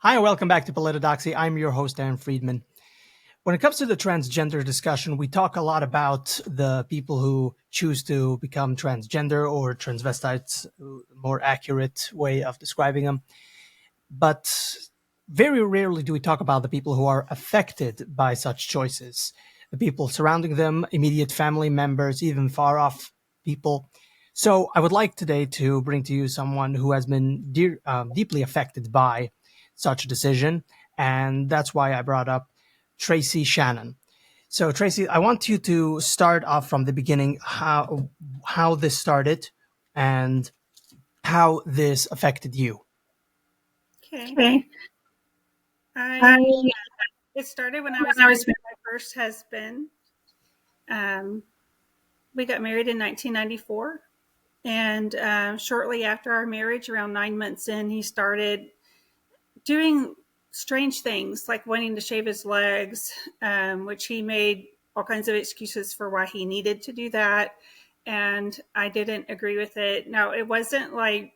Hi, and welcome back to Politodoxy. I'm your host, Aaron Friedman. When it comes to the transgender discussion, we talk a lot about the people who choose to become transgender or transvestites, more accurate way of describing them. But very rarely do we talk about the people who are affected by such choices, the people surrounding them, immediate family members, even far off people. So I would like today to bring to you someone who has been deeply affected by such a decision, and that's why I brought up Tracy Shannon. So Tracy, I want you to start off from the beginning, how this started and how this affected you. Okay. Okay. I It started when I was married to my first husband. Um, we got married in 1994, and shortly after our marriage, around 9 months in, he started doing strange things like wanting to shave his legs, which he made all kinds of excuses for why he needed to do that, and I didn't agree with it. Now, it wasn't like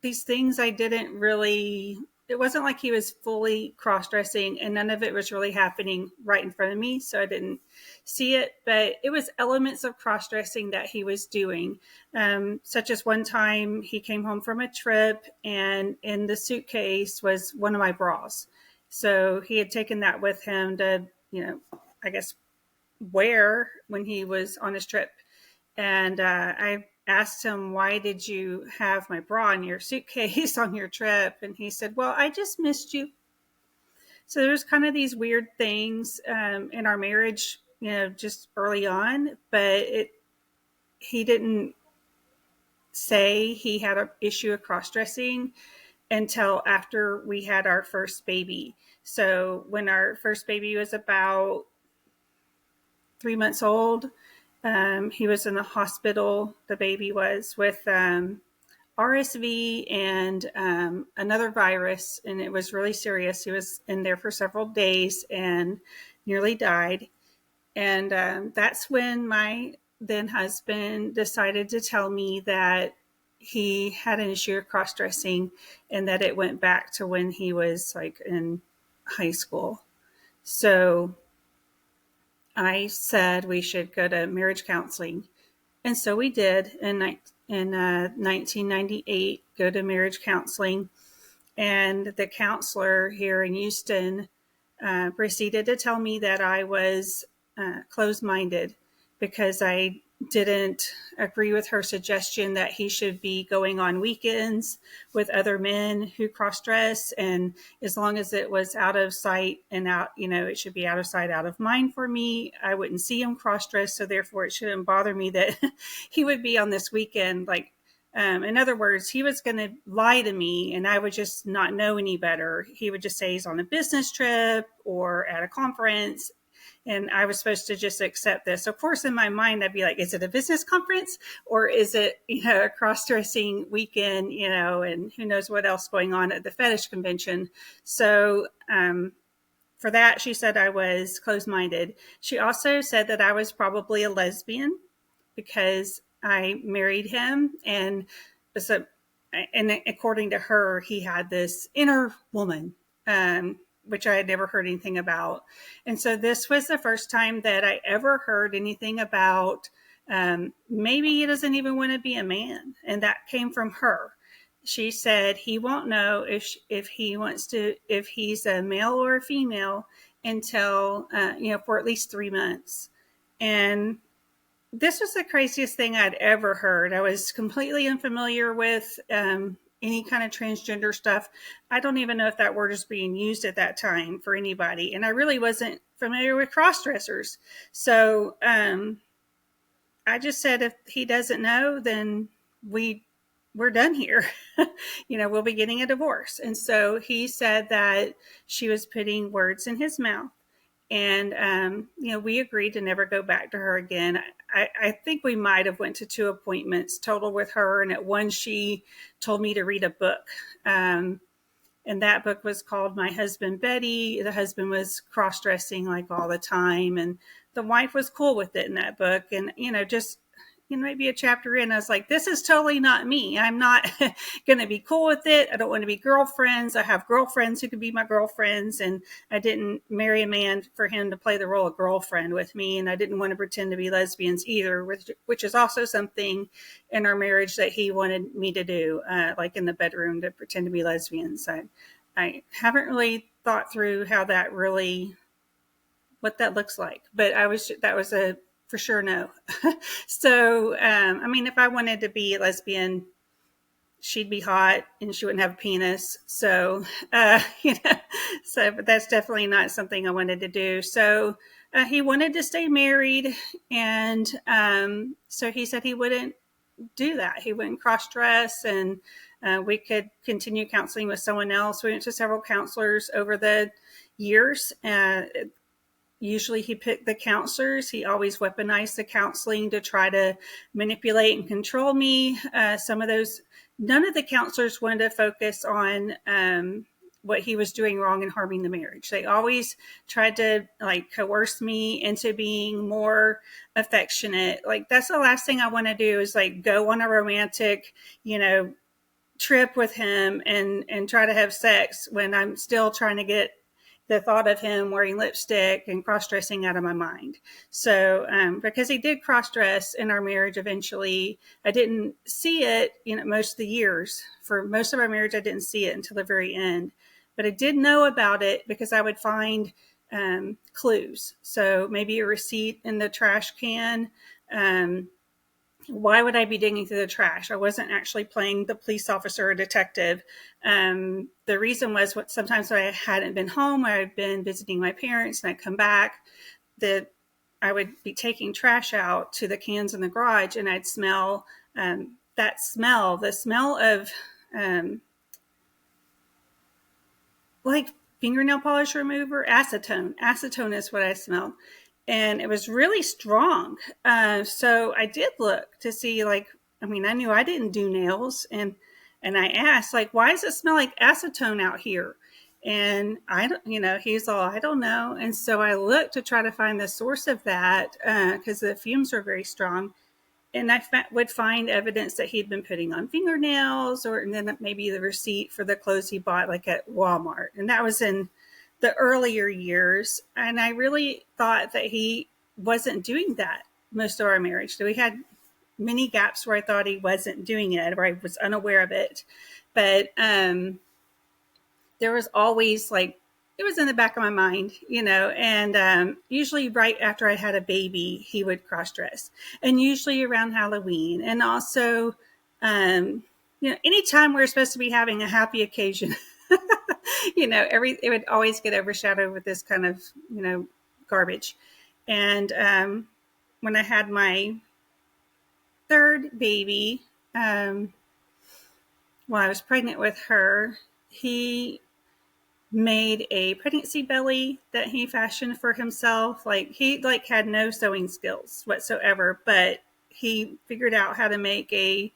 these things I didn't really, it wasn't like he was fully cross dressing and none of it was really happening right in front of me. So I didn't see it, but it was elements of cross dressing that he was doing. Such as one time he came home from a trip and in the suitcase was one of my bras. So he had taken that with him to, I guess, wear when he was on his trip. And I asked him, "Why did you have my bra in your suitcase on your trip?" And he said, "Well, I just missed you." So there's kind of these weird things in our marriage, just early on, but he didn't say he had an issue of cross dressing until after we had our first baby. So when our first baby was about 3 months old, he was in the hospital. The baby was with RSV and another virus, and it was really serious. He was in there for several days and nearly died. And that's when my then husband decided to tell me that he had an issue of cross dressing and that it went back to when he was like in high school. So I said we should go to marriage counseling. And so we did in 1998, go to marriage counseling. And the counselor here in Houston proceeded to tell me that I was closed minded because I didn't agree with her suggestion that he should be going on weekends with other men who cross dress. And as long as it was out of sight and out, it should be out of sight, out of mind for me. I wouldn't see him cross dress. So therefore, it shouldn't bother me that he would be on this weekend. Like, in other words, he was going to lie to me and I would just not know any better. He would just say he's on a business trip or at a conference. And I was supposed to just accept this. Of course, in my mind, I'd be like, is it a business conference or is it, a cross-dressing weekend, and who knows what else going on at the fetish convention. So for that, she said I was closed-minded. She also said that I was probably a lesbian because I married him. And so, and according to her, he had this inner woman, which I had never heard anything about. And so this was the first time that I ever heard anything about maybe he doesn't even want to be a man. And that came from her. She said he won't know if he wants to, if he's a male or a female until, for at least 3 months. And this was the craziest thing I'd ever heard. I was completely unfamiliar with any kind of transgender stuff. I don't even know if that word is being used at that time for anybody. And I really wasn't familiar with cross dressers. So I just said, if he doesn't know, then we're done here. We'll be getting a divorce. And so he said that she was putting words in his mouth. And we agreed to never go back to her again. I think we might have went to 2 appointments total with her, and at one she told me to read a book, and that book was called My Husband Betty. The husband was cross-dressing like all the time, and the wife was cool with it in that book. And just maybe a chapter in, I was like, this is totally not me. I'm not going to be cool with it. I don't want to be girlfriends. I have girlfriends who could be my girlfriends. And I didn't marry a man for him to play the role of girlfriend with me. And I didn't want to pretend to be lesbians either, which is also something in our marriage that he wanted me to do, like in the bedroom, to pretend to be lesbians. I haven't really thought through how that really, what that looks like, but that was a for sure no. So, I mean, if I wanted to be a lesbian, she'd be hot and she wouldn't have a penis. So, but that's definitely not something I wanted to do. So, he wanted to stay married. And so he said he wouldn't do that. He wouldn't cross dress, and we could continue counseling with someone else. We went to several counselors over the years. Usually he picked the counselors. He always weaponized the counseling to try to manipulate and control me. None of the counselors wanted to focus on what he was doing wrong and harming the marriage. They always tried to like coerce me into being more affectionate. Like, that's the last thing I want to do, is like go on a romantic, trip with him and try to have sex when I'm still trying to get the thought of him wearing lipstick and cross-dressing out of my mind. So, because he did cross-dress in our marriage eventually, I didn't see it, most of the years. For most of our marriage, I didn't see it until the very end. But I did know about it because I would find clues. So maybe a receipt in the trash can. Why would I be digging through the trash? I wasn't actually playing the police officer or detective. The reason was, sometimes when I hadn't been home, I had been visiting my parents, and I'd come back, that I would be taking trash out to the cans in the garage, and I'd smell the smell of like fingernail polish remover, acetone. Acetone is what I smelled. And it was really strong. So I did look to see, I knew I didn't do nails. And I asked, why does it smell like acetone out here? And he's all, I don't know. And so I looked to try to find the source of that, because the fumes were very strong. And I would find evidence that he'd been putting on fingernails, and then maybe the receipt for the clothes he bought, like at Walmart. And that was in the earlier years. And I really thought that he wasn't doing that most of our marriage. So we had many gaps where I thought he wasn't doing it, or I was unaware of it. But there was always it was in the back of my mind, and usually right after I had a baby, he would cross dress, and usually around Halloween. And also, anytime we're supposed to be having a happy occasion, it would always get overshadowed with this kind of, garbage. And when I had my third baby, while I was pregnant with her, he made a pregnancy belly that he fashioned for himself. He had no sewing skills whatsoever, but he figured out how to make a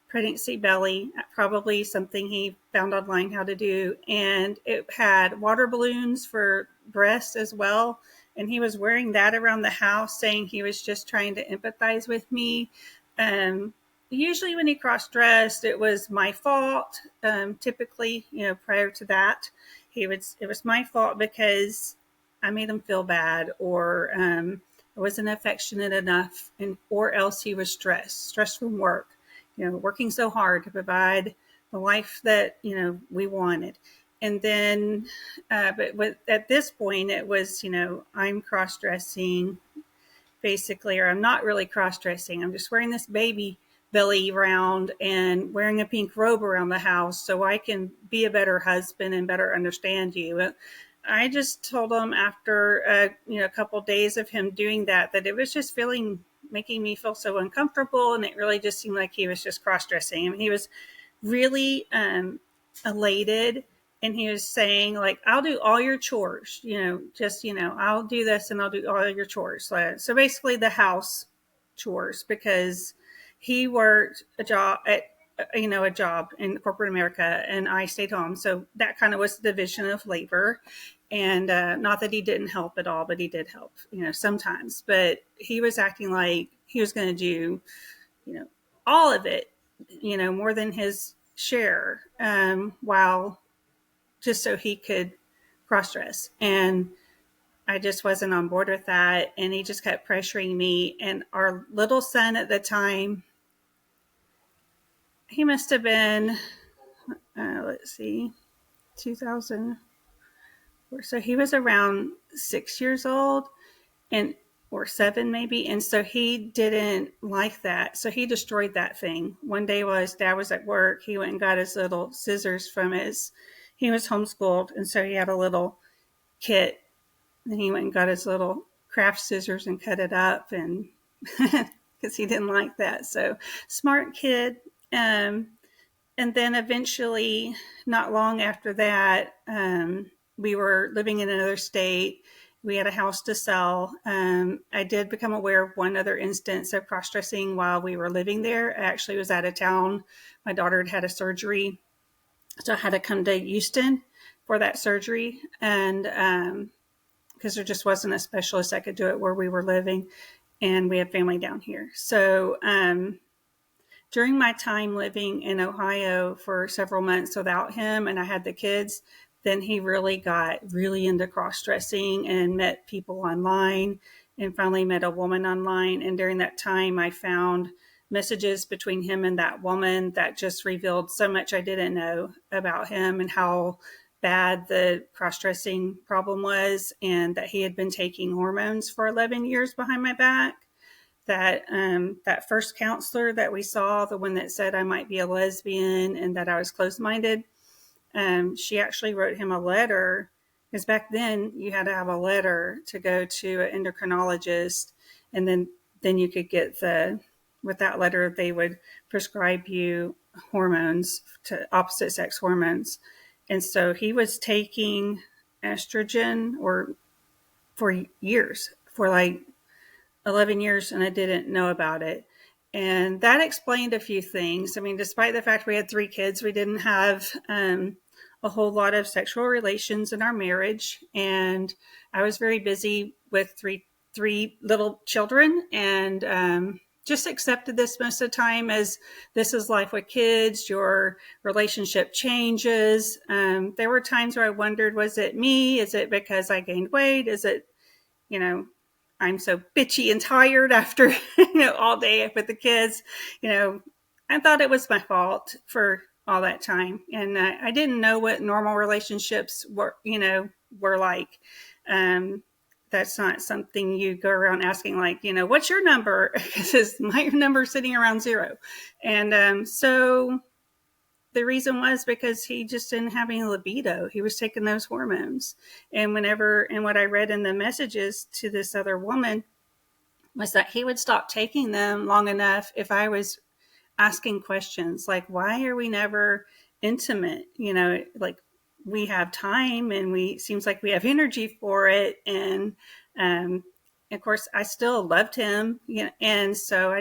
pregnancy belly, probably something he found online how to do. And it had water balloons for breasts as well. And he was wearing that around the house, saying he was just trying to empathize with me. Usually when he cross-dressed, it was my fault. Typically, prior to that, it was my fault because I made him feel bad, or I wasn't affectionate enough, or else he was stressed from work, working so hard to provide the life that, we wanted. And then, at this point, it was, I'm cross-dressing basically, or I'm not really cross-dressing. I'm just wearing this baby belly around and wearing a pink robe around the house so I can be a better husband and better understand you. I just told him after a couple of days of him doing that it was just making me feel so uncomfortable, and it really just seemed like he was just cross-dressing. I mean, he was really elated, and he was saying, I'll do all your chores, I'll do this and I'll do all your chores. So basically the house chores, because he worked a job in corporate America, and I stayed home. So that kind of was the division of labor. And not that he didn't help at all, but he did help, sometimes. But he was acting like he was going to do all of it, more than his share, while just so he could cross dress. And I just wasn't on board with that. And he just kept pressuring me. And our little son at the time, he must have been, let's see, 2000. So he was around 6 years old, and or seven maybe. And so he didn't like that. So he destroyed that thing. One day while his dad was at work, he went and got his little scissors he was homeschooled. And so he had a little kit, and he went and got his little craft scissors and cut it up, and because he didn't like that. So smart kid. And then eventually, not long after that, we were living in another state. We had a house to sell. I did become aware of one other instance of cross dressing while we were living there. I actually was out of town. My daughter had a surgery, so I had to come to Houston for that surgery. And because there just wasn't a specialist that could do it where we were living, and we had family down here. So during my time living in Ohio for several months without him, and I had the kids, then he really got really into cross dressing and met people online, and finally met a woman online. And during that time, I found messages between him and that woman that just revealed so much I didn't know about him, and how bad the cross dressing problem was, and that he had been taking hormones for 11 years behind my back. That first counselor that we saw, the one that said I might be a lesbian and that I was closed-minded, she actually wrote him a letter, because back then you had to have a letter to go to an endocrinologist, and then you could get with that letter they would prescribe you hormones, to opposite sex hormones. And so he was taking estrogen for years, for like 11 years, and I didn't know about it. And that explained a few things. I mean, despite the fact we had 3 kids, we didn't have a whole lot of sexual relations in our marriage. And I was very busy with three little children, and just accepted this most of the time as this is life with kids. Your relationship changes. There were times where I wondered, was it me? Is it because I gained weight? Is it, you know, I'm so bitchy and tired after, all day with the kids. I thought it was my fault for all that time. And I didn't know what normal relationships were like. That's not something you go around asking, like, what's your number? Because my number is sitting around 0. And so the reason was because he just didn't have any libido. He was taking those hormones. And what I read in the messages to this other woman was that he would stop taking them long enough if I was asking questions like, why are we never intimate? Like, we have time, and seems like we have energy for it. And of course I still loved him, and so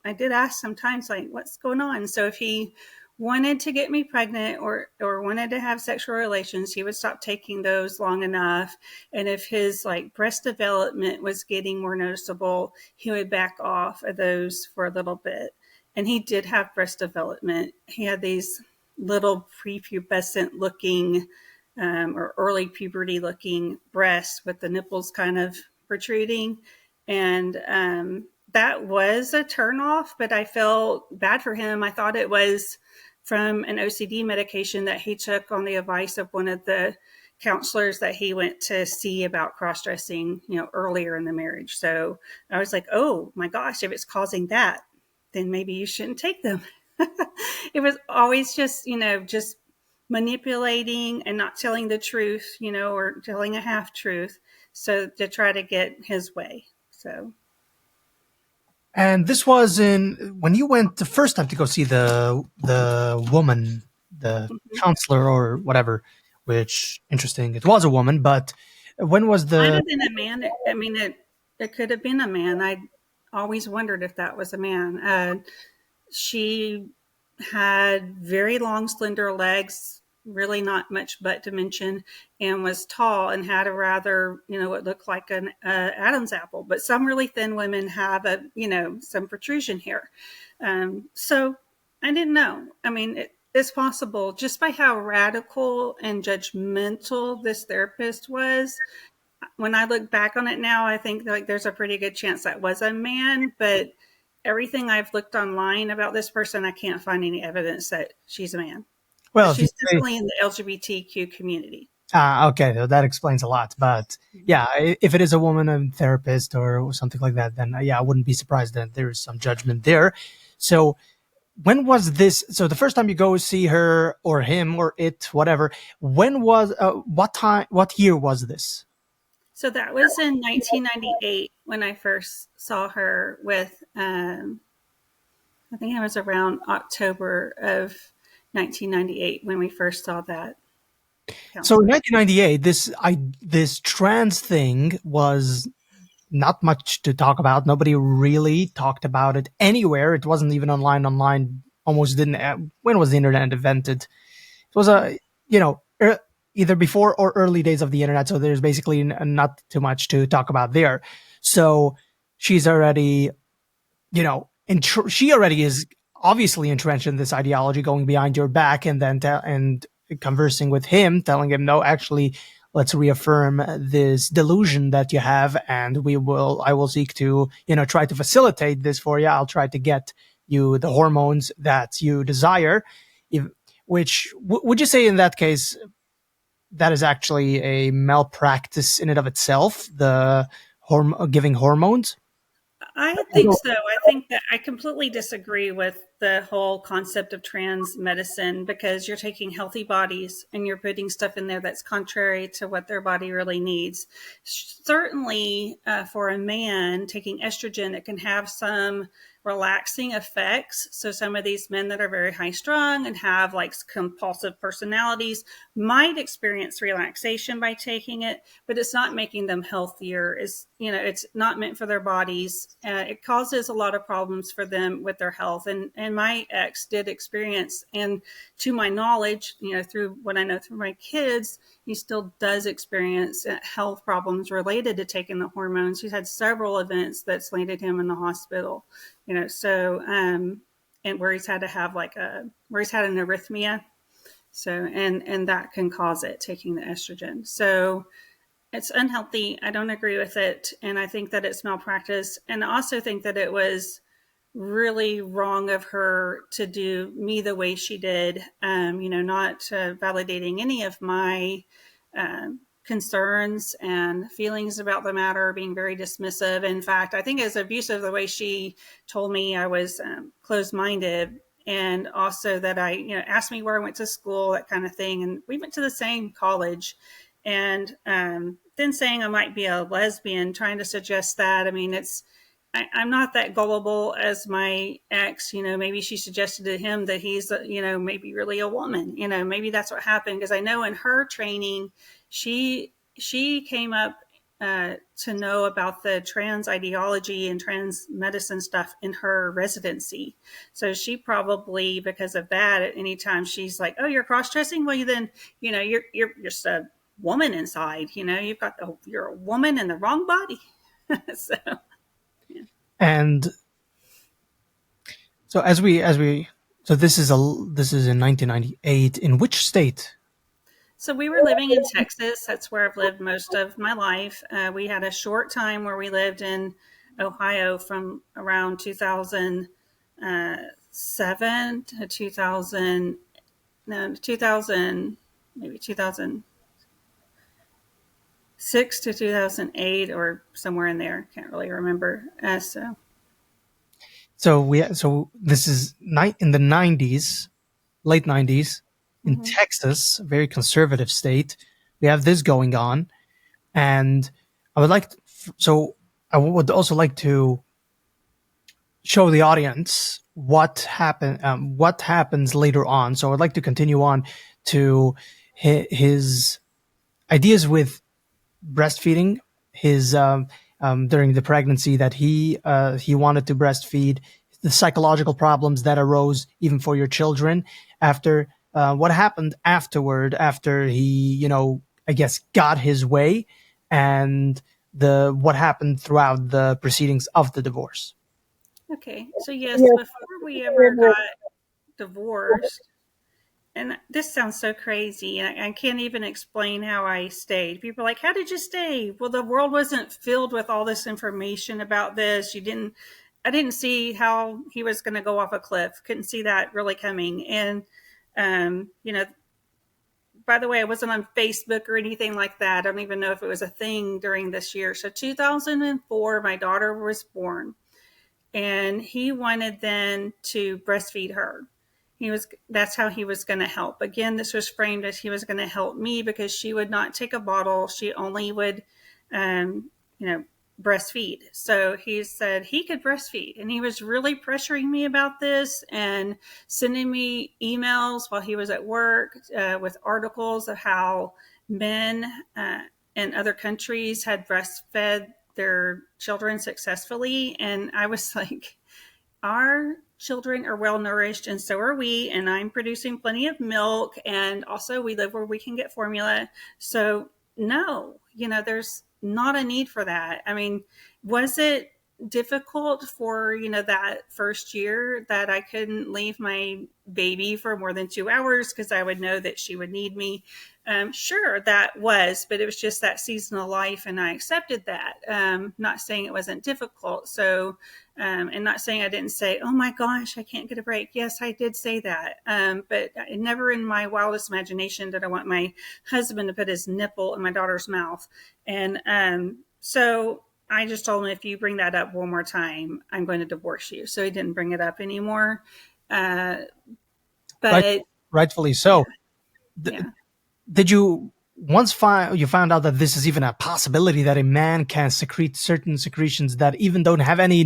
I did ask sometimes, like, what's going on? So if he wanted to get me pregnant, or wanted to have sexual relations, he would stop taking those long enough. And if his like breast development was getting more noticeable, he would back off of those for a little bit. And he did have breast development. He had these little prepubescent looking or early puberty looking breasts with the nipples kind of protruding. And that was a turnoff, but I felt bad for him. I thought it was from an OCD medication that he took on the advice of one of the counselors that he went to see about cross-dressing, earlier in the marriage. So I was like, oh my gosh, if it's causing that, then maybe you shouldn't take them. It was always just manipulating and not telling the truth, or telling a half truth, so to try to get his way. So. And this was when you went the first time to go see the woman, the Mm-hmm. counselor or whatever. Which, interesting, it was a woman. But when was Might the? have been a man. I mean, it could have been a man. I always wondered if that was a man. She had very long, slender legs, really not much butt dimension, and was tall and had a rather, what looked like an Adam's apple. But some really thin women have some protrusion here. So I didn't know. I mean, it's possible just by how radical and judgmental this therapist was. When I look back on it now, I think like there's a pretty good chance that was a man, but everything I've looked online about this person, I can't find any evidence that she's a man. But Well, if you she's definitely in the LGBTQ community. okay, so that explains a lot. But yeah, if it is a woman, a therapist, or something like that, then yeah, I wouldn't be surprised that there's some judgment there. So when was this? So the first time you go see her or him or it, whatever, when was, what time, what year was this? So that was in 1998 when I first saw her with, I think it was around October of 1998 when we first saw that So in counselor. 1998, this trans thing was not much to talk about. Nobody really talked about it anywhere. It wasn't even online. Online almost didn't. When was the internet invented? It was you know, either before or early days of the internet. So there's basically not too much to talk about there. So she's already, she already is obviously entrenched in this ideology, going behind your back, and then and conversing with him, telling him, no, actually, let's reaffirm this delusion that you have, and I will seek to, try to facilitate this for you. I'll try to get you the hormones that you desire. If, which would you say in that case that is actually a malpractice in and of itself, the giving hormones? I think so. I think that I completely disagree with the whole concept of trans medicine because you're taking healthy bodies and you're putting stuff in there that's contrary to what their body really needs. Certainly, for a man taking estrogen, it can have some relaxing effects. So some of these men that are very high strung and have like compulsive personalities might experience relaxation by taking it, but it's not making them healthier. It's not meant for their bodies. It causes a lot of problems for them with their health. And my ex did experience, and to my knowledge, through what I know through my kids, he still does experience health problems related to taking the hormones. He's had several events that's landed him in the hospital, so and where he's had to have where he's had an arrhythmia. So and that can cause it, taking the estrogen. So it's unhealthy. I don't agree with it, and I think that it's malpractice. And I also think that it was really wrong of her to do me the way she did. Not validating any of my concerns and feelings about the matter, being very dismissive. In fact, I think it's abusive the way she told me I was closed-minded, and also that I, asked me where I went to school, that kind of thing. And we went to the same college, and then saying I might be a lesbian, trying to suggest that. I mean, I'm not that gullible as my ex. Maybe she suggested to him that he's, maybe really a woman. Maybe that's what happened, because I know in her training, she came up to know about the trans ideology and trans medicine stuff in her residency. So she probably, because of that, at any time she's like, "Oh, you're cross dressing? Well, then you're just a woman inside. You're a woman in the wrong body." So. Yeah. And so so this is in 1998. In which state? So we were living in Texas. That's where I've lived most of my life. We had a short time where we lived in Ohio from around 2007 to 2000, no, 2000, maybe 2006 to 2008, or somewhere in there. Can't really remember. So this is in the 90s, late 90s, in Mhm. Texas, a very conservative state. We have this going on, and I would like to, so I would also like to show the audience what happens later on. So I'd like to continue on to his ideas with breastfeeding, his during the pregnancy that he wanted to breastfeed, the psychological problems that arose even for your children after what happened afterward, after he, I guess, got his way, and the what happened throughout the proceedings of the divorce. Okay. So, yes, before we ever got divorced, and this sounds so crazy, and I can't even explain how I stayed. People are like, "How did you stay?" Well, the world wasn't filled with all this information about this. I didn't see how he was going to go off a cliff. Couldn't see that really coming. And, you know, by the way, I wasn't on Facebook or anything like that. I don't even know if it was a thing during this year. So, 2004, my daughter was born, and he wanted then to breastfeed her. That's how he was going to help. Again, this was framed as he was going to help me because she would not take a bottle. She only would, um, you know, breastfeed. So he said he could breastfeed, and he was really pressuring me about this and sending me emails while he was at work with articles of how men in other countries had breastfed their children successfully. And I was like, our children are well nourished and so are we, and I'm producing plenty of milk, and also we live where we can get formula. So no, there's not a need for that. I mean, was it difficult for that first year that I couldn't leave my baby for more than 2 hours because I would know that she would need me? Sure, that was, but it was just that season of life, and I accepted that. Not saying it wasn't difficult. So, and not saying I didn't say, "Oh my gosh, I can't get a break." Yes, I did say that, but never in my wildest imagination did I want my husband to put his nipple in my daughter's mouth. And so I just told him, "If you bring that up one more time, I'm going to divorce you." So he didn't bring it up anymore. Uh, Right, but rightfully yeah, so. yeah. Did you once find you found out that this is even a possibility, that a man can secrete certain secretions that even don't have any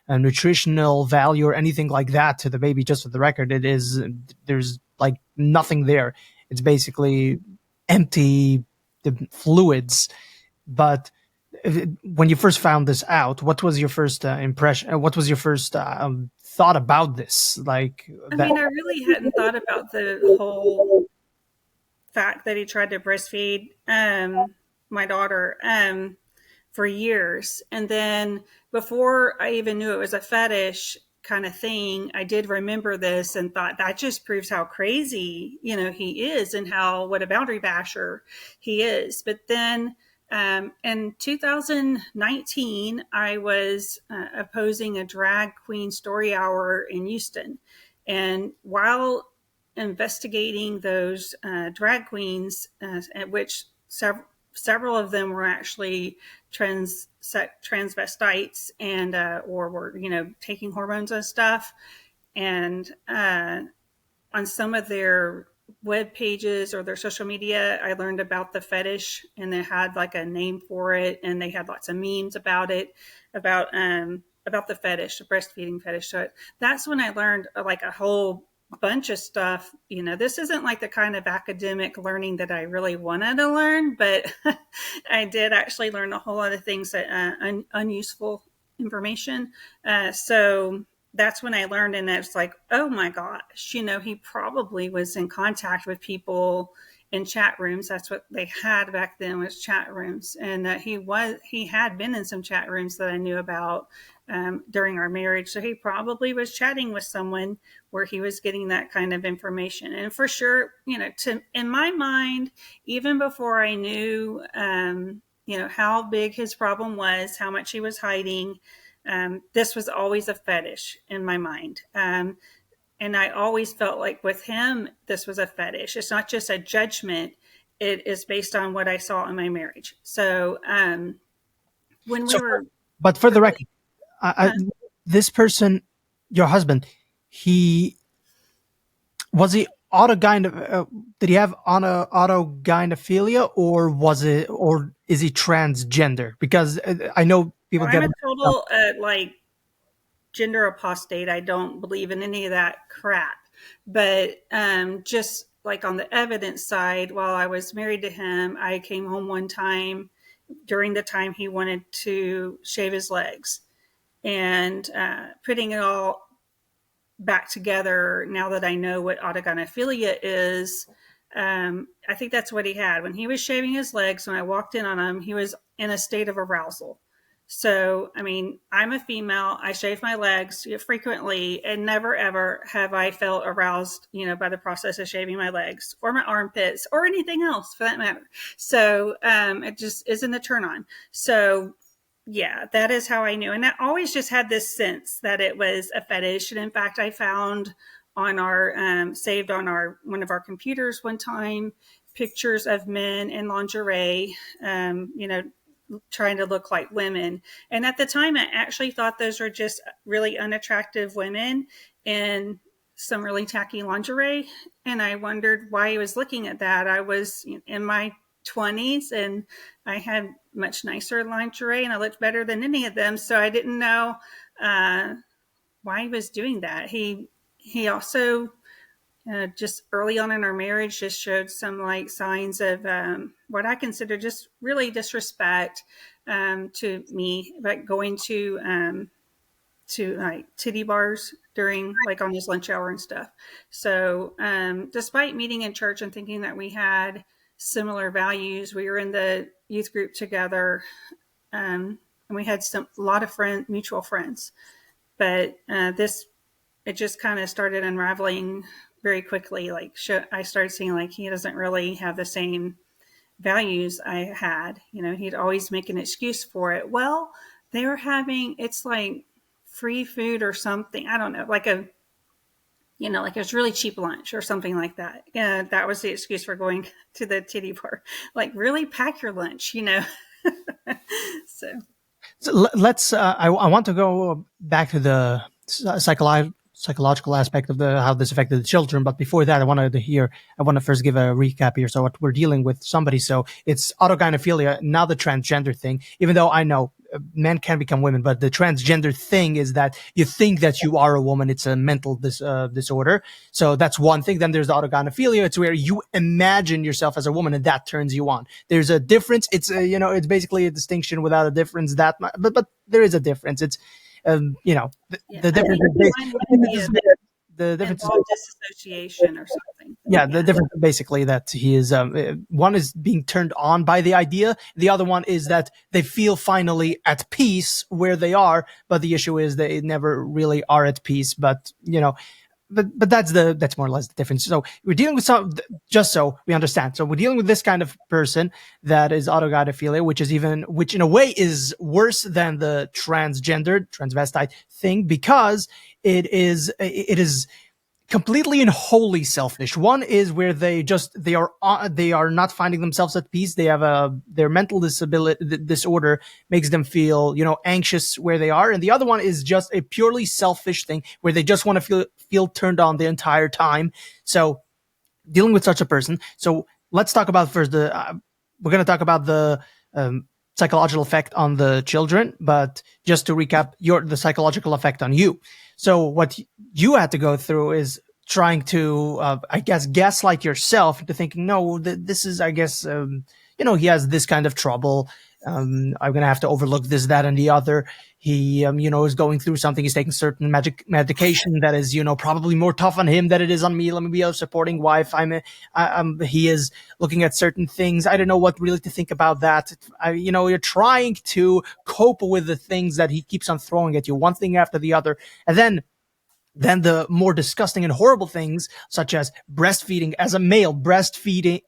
nutritional value or anything like that to the baby? Just for the record, there's like nothing there. It's basically empty fluids. But when you first found this out, what was your first impression? What was your first thought about this? Like I that? mean, I really hadn't thought about the whole fact that he tried to breastfeed my daughter for years. And then before I even knew it was a fetish kind of thing, I did remember this and thought that just proves how crazy, he is, and what a boundary basher he is. But then in 2019, I was opposing a drag queen story hour in Houston. And while investigating those drag queens, at which several of them were actually transvestites and or were taking hormones and stuff, and on some of their web pages or their social media, I learned about the fetish, and they had like a name for it, and they had lots of memes about it, about the fetish, the breastfeeding fetish. So that's when I learned like a whole bunch of stuff. This isn't like the kind of academic learning that I really wanted to learn, but I did actually learn a whole lot of things that unuseful information. So that's when I learned, and it's like, oh my gosh, he probably was in contact with people in chat rooms. That's what they had back then, was chat rooms, and he had been in some chat rooms that I knew about during our marriage. So he probably was chatting with someone where he was getting that kind of information. And for sure, in my mind, even before I knew, how big his problem was, how much he was hiding, this was always a fetish in my mind. And I always felt like with him, this was a fetish. It's not just a judgment. It is based on what I saw in my marriage. So when we So, were but for the early, record, this person, your husband, he was he did he have autogynephilia, or is he transgender? Because I know people I'm get a mixed up. total like gender apostate. I don't believe in any of that crap. But just like on the evidence side, while I was married to him, I came home one time during the time he wanted to shave his legs, and putting it all back together now that I know what autogynephilia is. I think that's what he had. When he was shaving his legs, when I walked in on him, he was in a state of arousal. So, I mean, I'm a female. I shave my legs frequently, and never ever have I felt aroused, by the process of shaving my legs or my armpits or anything else for that matter. So, it just isn't a turn on. So, yeah, that is how I knew. And I always just had this sense that it was a fetish. And in fact, I found on our saved on our one of our computers one time pictures of men in lingerie, trying to look like women. And at the time, I actually thought those were just really unattractive women in some really tacky lingerie. And I wondered why he was looking at that. I was in my 20s and I had much nicer lingerie and I looked better than any of them. So I didn't know why he was doing that. He also just early on in our marriage just showed some like signs of what I consider just really disrespect to me, like going to like titty bars during like on his lunch hour and stuff. So despite meeting in church and thinking that we had similar values, we were in the youth group together, and we had a lot of mutual friends. But this it just kind of started unraveling very quickly. Like I started seeing like he doesn't really have the same values I had. He'd always make an excuse for it. Well, they were having it's like free food or something. I don't know, like like it was really cheap lunch or something like that. Yeah, that was the excuse for going to the titty bar. Like really pack your lunch. So So let's. I want to go back to the psychological aspect of the how this affected the children. But before that, I want to first give a recap here. So what we're dealing with somebody. So it's autogynephilia, not the transgender thing. Even though I know men can become women, but the transgender thing is that you think that you are a woman. It's a mental disorder. So that's one thing. Then there's the autogynephilia. It's where you imagine yourself as a woman, and that turns you on. There's a difference. It's it's basically a distinction without a difference. But there is a difference. It's yeah, the I difference think is mine might be a the difference is involved disassociation or something. yeah, the Yeah. difference is basically that he is one is being turned on by the idea, the other one is that they feel finally at peace where they are, but the issue is they never really are at peace. But but that's more or less the difference. So we're dealing with just so we understand. So we're dealing with this kind of person that is autogynephilia, which in a way is worse than the transvestite thing, because it is completely and wholly selfish. One is where they are not finding themselves at peace. They have their mental disability disorder makes them feel anxious where they are, and the other one is just a purely selfish thing where they just want to feel turned on the entire time. So dealing with such a person. So let's talk about first we're going to talk about the psychological effect on the children, but just to recap, the psychological effect on you. So what you had to go through is trying to, I guess, gaslight yourself into thinking, no, this is, I guess, he has this kind of trouble. I'm going to have to overlook this, that, and the other. He, is going through something. He's taking certain medication that is, probably more tough on him than it is on me. Let me be a supporting wife. He is looking at certain things. I don't know what really to think about that. You're trying to cope with the things that he keeps on throwing at you, one thing after the other. And then the more disgusting and horrible things, such as breastfeeding as a male, breastfeeding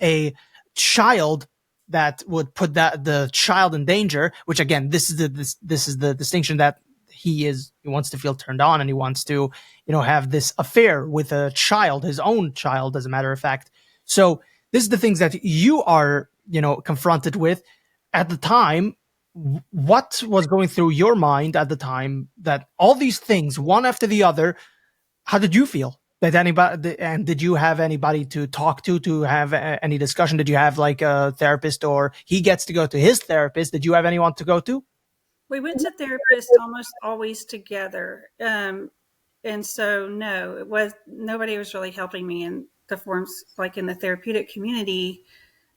a child that would put the child in danger. Which again, this is the distinction that he wants to feel turned on, and he wants to have this affair with a child, his own child, as a matter of fact. So this is the things that you are confronted with at the time. What was going through your mind at the time that all these things, one after the other, how did you feel? And did you have anybody to talk to have any discussion? Did you have like a therapist, or he gets to go to his therapist? Did you have anyone to go to? We went to therapists almost always together. And so, no, nobody was really helping me in the forms, like in the therapeutic community.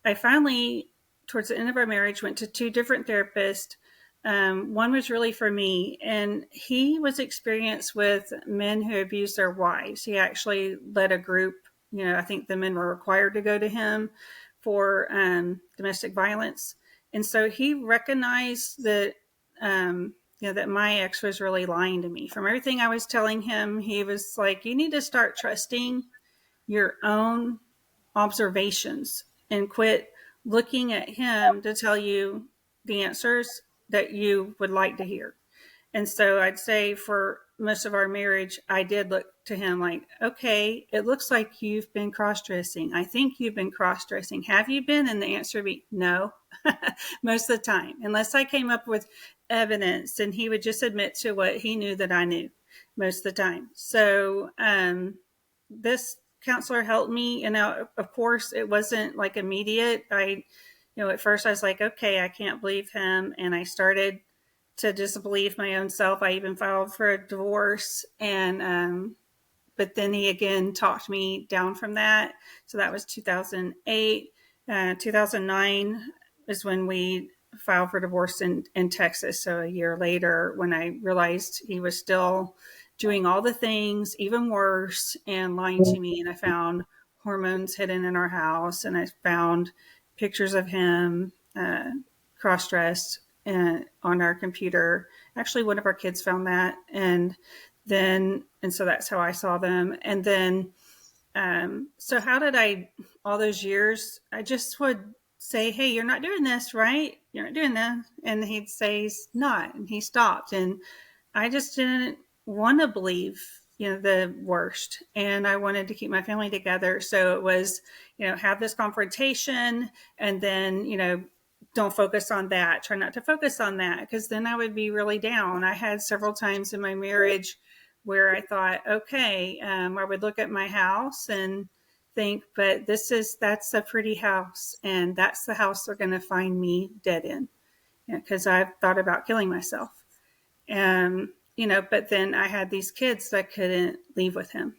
I finally, towards the end of our marriage, went to two different therapists. One was really for me, and he was experienced with men who abused their wives. He actually led a group. I think the men were required to go to him for domestic violence, and so he recognized that that my ex was really lying to me. From everything I was telling him, he was like, "You need to start trusting your own observations and quit looking at him to tell you the answers that you would like to hear." And so I'd say for most of our marriage, I did look to him like, okay, it looks like you've been cross dressing. I think you've been cross dressing. Have you been? And the answer would be no, most of the time, unless I came up with evidence, and he would just admit to what he knew that I knew most of the time. So this counselor helped me. And now, of course, it wasn't like immediate. At first I was like, okay, I can't believe him. And I started to disbelieve my own self. I even filed for a divorce. But then he again talked me down from that. So that was 2008. 2009 is when we filed for divorce in Texas. So a year later, when I realized he was still doing all the things, even worse, and lying to me. And I found hormones hidden in our house, and I found pictures of him cross-dressed on our computer. Actually, one of our kids found that, and so that's how I saw them. And then, so how did I, all those years, I just would say, hey, you're not doing this, right? You're not doing that. And he'd say he's not, and he stopped. And I just didn't want to believe, the worst. And I wanted to keep my family together. So it was, have this confrontation, and then, don't focus on that. Try not to focus on that, because then I would be really down. I had several times in my marriage where I thought, okay, I would look at my house and think, but that's a pretty house, and that's the house they're going to find me dead in, because I've thought about killing myself. But then I had these kids that couldn't leave him,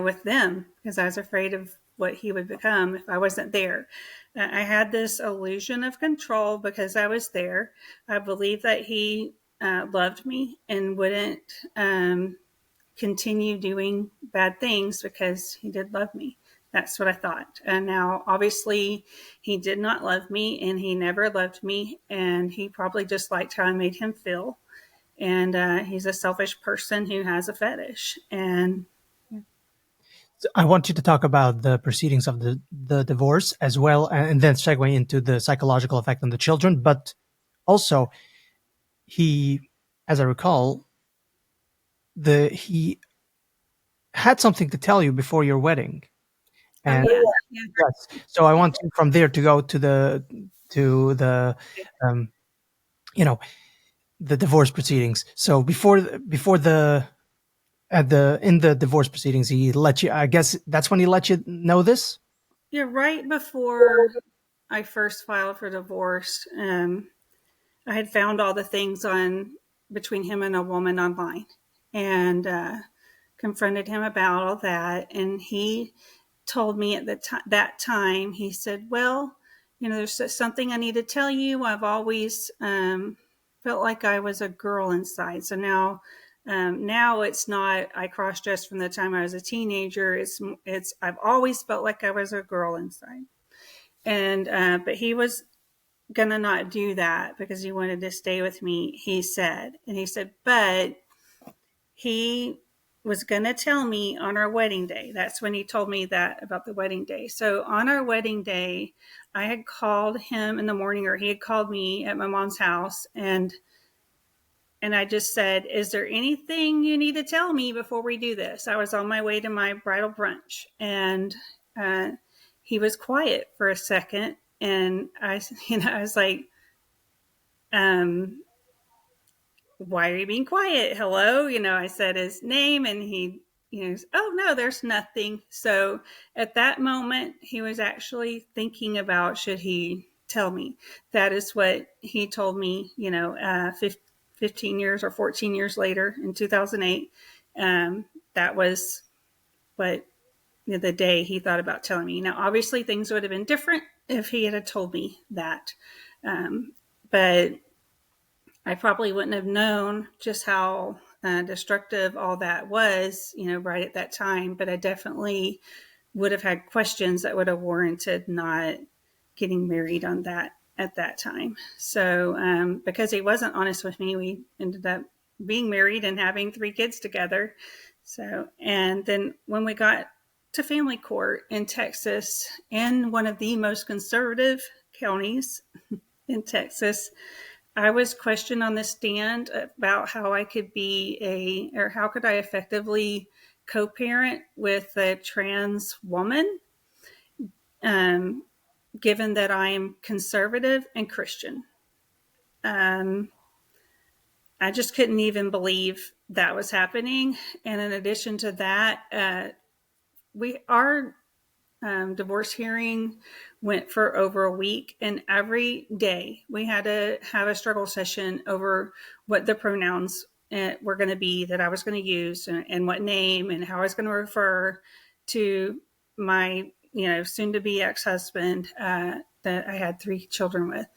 with them, because I was afraid of what he would become if I wasn't there. I had this illusion of control because I was there. I believed that he loved me and wouldn't continue doing bad things because he did love me. That's what I thought. And now, obviously, he did not love me, and he never loved me, and he probably just liked how I made him feel. And he's a selfish person who has a fetish. And I want you to talk about the proceedings of the divorce as well, and then segue into the psychological effect on the children. But also, he, as I recall, he had something to tell you before your wedding. oh And yeah, yeah, yes, so I want to, from there, to go to the um, you know the divorce proceedings. So before the at the in the divorce proceedings, he let you. I guess that's when he let you know this. yeah. Right before I first filed for divorce, I had found all the things on between him and a woman online, and confronted him about all that. And he told me at that time, he said, well, there's something I need to tell you. I've always felt like I was a girl inside. So now it's not, I cross-dressed from the time I was a teenager. I've always felt like I was a girl inside. And but he was gonna not do that because he wanted to stay with me, he said. And he said, but he was going to tell me on our wedding day. That's when he told me that about the wedding day. So on our wedding day, I had called him in the morning, or he had called me at my mom's house, and I just said, is there anything you need to tell me before we do this? I was on my way to my bridal brunch, and he was quiet for a second, and I was like, why are you being quiet? Hello? I said his name, and he, oh no, there's nothing. So at that moment, he was actually thinking about, should he tell me? That is what he told me, 15 years or 14 years later in 2008. That was what the day he thought about telling me. Now, obviously, things would have been different if he had told me that. But I probably wouldn't have known just how destructive all that was, right at that time. But I definitely would have had questions that would have warranted not getting married on that at that time. So because he wasn't honest with me, we ended up being married and having 3 kids together. So, and then when we got to family court in Texas, in one of the most conservative counties in Texas, I was questioned on the stand about how I could or how could I effectively co-parent with a trans woman, um, given that I am conservative and Christian. Um, I just couldn't even believe that was happening. And in addition to that, our divorce hearing went for over a week, and every day we had to have a struggle session over what the pronouns were going to be that I was going to use, and what name, and how I was going to refer to my soon to be ex-husband that I had 3 children with.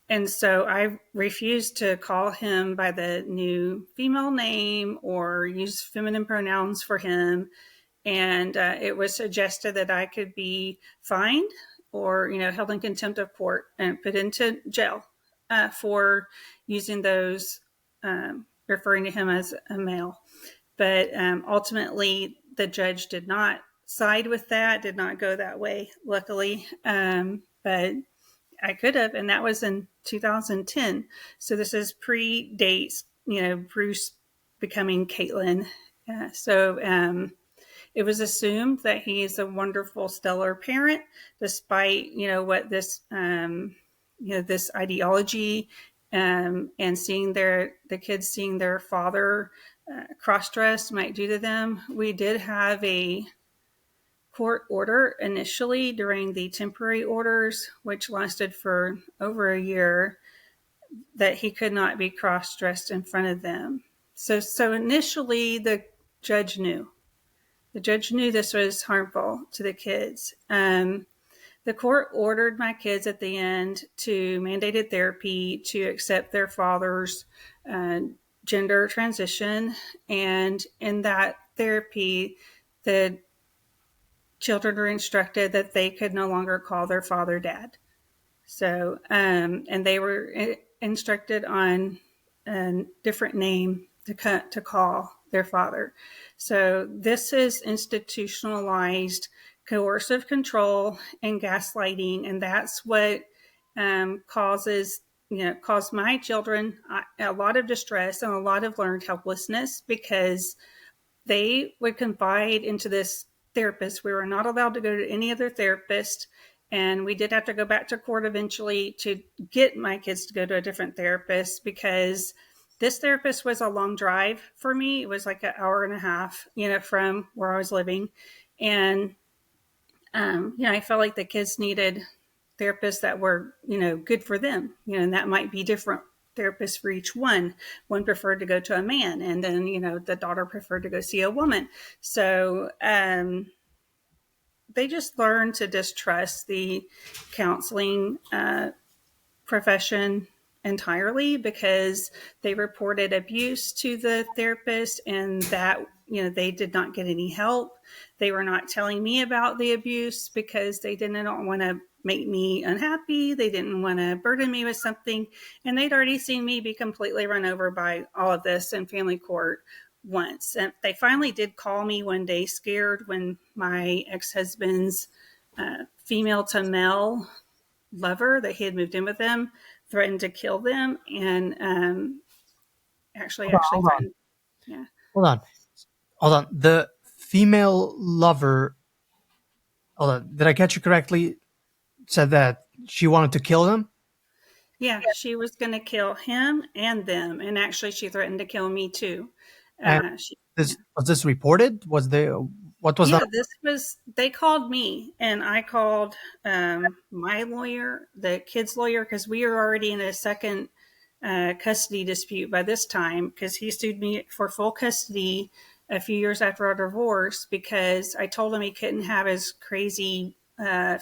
And so I refused to call him by the new female name or use feminine pronouns for him. And it was suggested that I could be fined or held in contempt of court and put into jail for using those, referring to him as a male. But ultimately, the judge did not side with that, did not go that way, luckily. But I could have, and that was in 2010. So this is predates, Bruce becoming Caitlin. So it was assumed that he is a wonderful, stellar parent, despite what this this ideology, and seeing the kids seeing their father cross-dressed might do to them. We did have a court order initially during the temporary orders, which lasted for over a year, that he could not be cross-dressed in front of them. So initially the judge knew. The judge knew this was harmful to the kids. The court ordered my kids at the end to mandated therapy to accept their father's gender transition. And in that therapy, the children were instructed that they could no longer call their father dad. So, and they were instructed on a different name to call their father. So this is institutionalized coercive control and gaslighting, and that's what caused my children a lot of distress and a lot of learned helplessness, because they would confide into this therapist. We were not allowed to go to any other therapist. And we did have to go back to court eventually to get my kids to go to a different therapist, because this therapist was a long drive for me. It was like an hour and a half, from where I was living. And, I felt like the kids needed therapists that were, good for them, and that might be different therapists for each one. One preferred to go to a man, and then, the daughter preferred to go see a woman. So, they just learned to distrust the counseling profession entirely, because they reported abuse to the therapist, and that they did not get any help. They were not telling me about the abuse because they didn't want to make me unhappy. They didn't want to burden me with something, and they'd already seen me be completely run over by all of this in family court once. And they finally did call me one day, scared, when my ex-husband's female to male lover that he had moved in with them threatened to kill them, and actually Hold on, threatened. Yeah, hold on, hold on. The female lover. Hold on. Did I catch you correctly? Said that she wanted to kill him. yeah, she was going to kill him and them, and actually she threatened to kill me too. And Yeah. this was this reported? Was there? What was that? Yeah, they called me, and I called my lawyer, the kid's lawyer, because we were already in a second custody dispute by this time, because he sued me for full custody a few years after our divorce, because I told him he couldn't have his crazy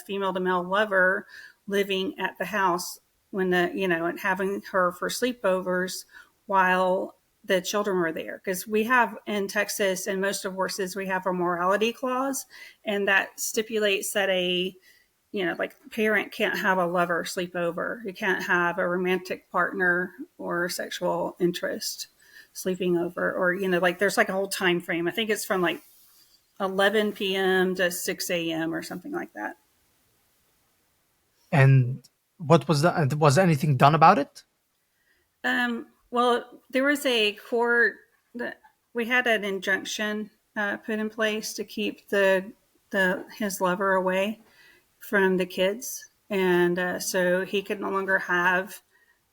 female to male lover living at the house when and having her for sleepovers while the children were there, because we have in Texas and most divorces we have a morality clause, and that stipulates that a like parent can't have a lover sleep over. You can't have a romantic partner or sexual interest sleeping over, or like there's like a whole time frame. I think it's from like 11 p.m. to 6 a.m. or something like that. And what was that? Was anything done about it? Well, there was a court that we had an injunction put in place to keep the his lover away from the kids, and so he could no longer have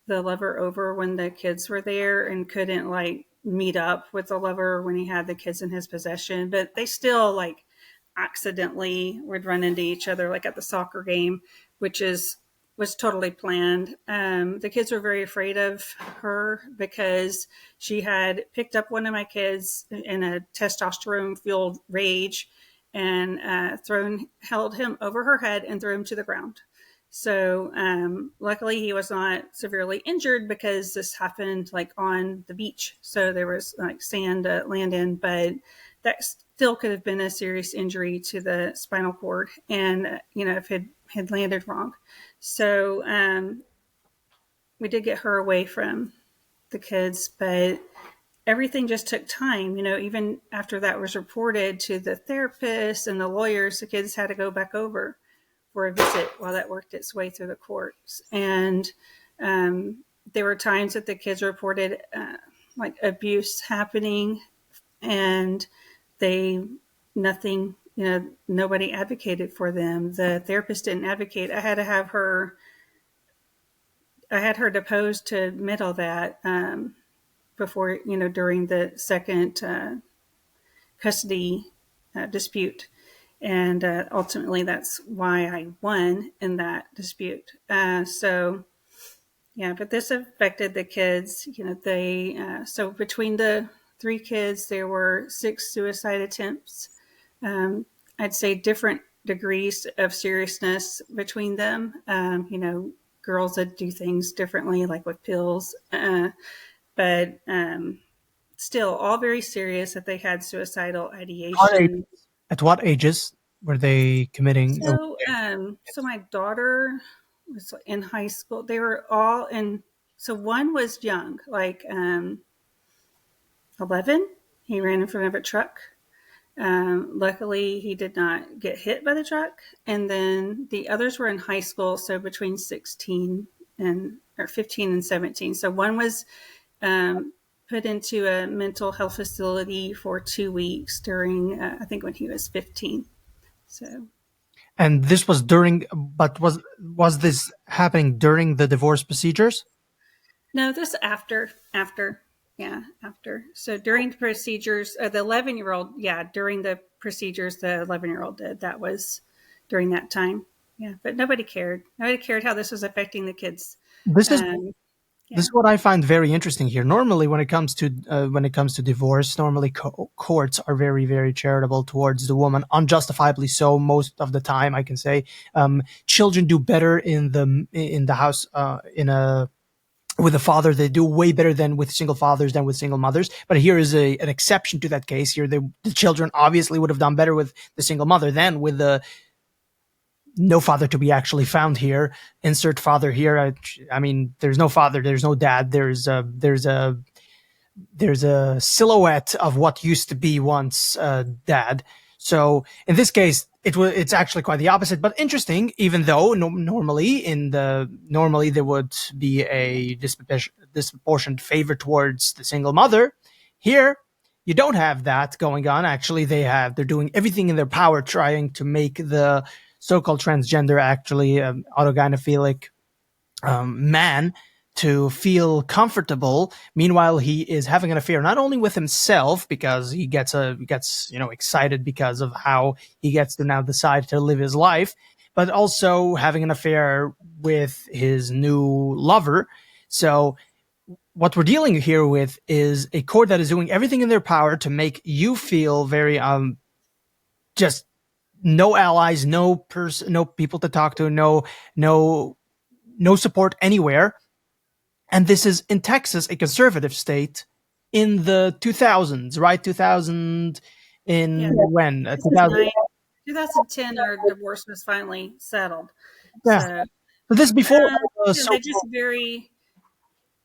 the lover over when the kids were there, and couldn't like meet up with the lover when he had the kids in his possession. But they still like accidentally would run into each other, like at the soccer game, which is was totally planned. The kids were very afraid of her because she had picked up one of my kids in a testosterone fueled rage and held him over her head and threw him to the ground. So luckily he was not severely injured because this happened like on the beach. So there was like sand to land in, but that still could have been a serious injury to the spinal cord, and if it had landed wrong. So we did get her away from the kids, but everything just took time. Even after that was reported to the therapist and the lawyers, the kids had to go back over for a visit while that worked its way through the courts. And there were times that the kids reported like abuse happening, and they nothing nobody advocated for them. The therapist didn't advocate. I had her deposed to admit all that before during the second custody dispute, and ultimately that's why I won in that dispute. So yeah, but this affected the kids. They so between the three kids, there were 6 suicide attempts. I'd say different degrees of seriousness between them. Girls that do things differently, like with pills, but still all very serious. That they had suicidal What age- ideation. At what ages were they committing? So my daughter was in high school. They were all in. So one was young, like 11. He ran in front of a truck. Luckily, he did not get hit by the truck. And then the others were in high school, so between 16 and or 15 and 17. So one was put into a mental health facility for 2 weeks during, I think, when he was 15. So And this was during, but was this happening during the divorce procedures? no, this after, yeah, after. So during the procedures, the 11-year-old, yeah, during the procedures, the 11-year-old did. That was during that time. Yeah, but nobody cared. Nobody cared how this was affecting the kids. This is Um, this yeah. is what I find very interesting here. Normally, when it comes to divorce, normally courts are very, very charitable towards the woman, unjustifiably so. Most of the time, I can say, children do better in the house in a with a father. They do way better than with single fathers than with single mothers. But here is an exception to that case. Here, the children obviously would have done better with the single mother than with the no father to be actually found here. Insert father here. I mean, there's no father. There's no dad. There's a silhouette of what used to be once dad. So in this case, it's actually quite the opposite. But interesting, even though normally there would be a disproportionate favor towards the single mother. Here, you don't have that going on. Actually, they're doing everything in their power trying to make the so-called transgender actually autogynephilic man to feel comfortable. Meanwhile, he is having an affair not only with himself because he gets excited because of how he gets to now decide to live his life, but also having an affair with his new lover. So what we're dealing here with is a court that is doing everything in their power to make you feel very just no allies, no people to talk to, no no support anywhere. And this is in Texas, a conservative state, in the 2000s, right? 2000 in Yeah. when? 2000. 2009, 2010, our divorce was finally settled. Yeah. So, So this is before they're just social.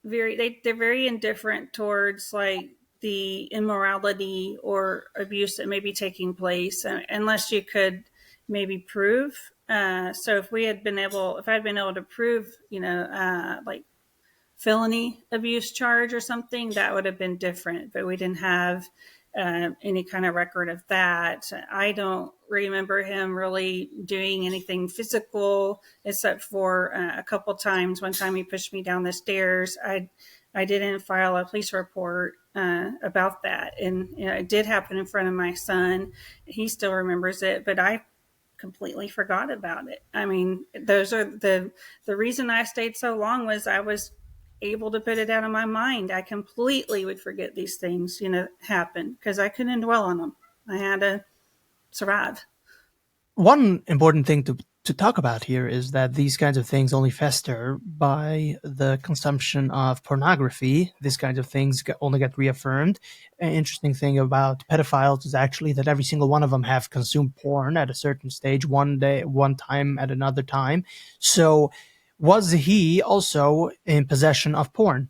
they're very indifferent towards like the immorality or abuse that may be taking place, unless you could maybe prove. So if I'd been able to prove, like felony abuse charge or something, that would have been different. But we didn't have any kind of record of that. I don't remember him really doing anything physical except for a couple times. One time he pushed me down the stairs. I didn't file a police report about that, and it did happen in front of my son. He still remembers it, but I completely forgot about it. I mean, those are the reason I stayed so long was I was able to put it out of my mind. I completely would forget these things, happen because I couldn't dwell on them. I had to survive. One important thing to talk about here is that these kinds of things only fester by the consumption of pornography. These kinds of things only get reaffirmed. An interesting thing about pedophiles is actually that every single one of them have consumed porn at a certain stage, one day, one time at another time. So, was he also in possession of porn?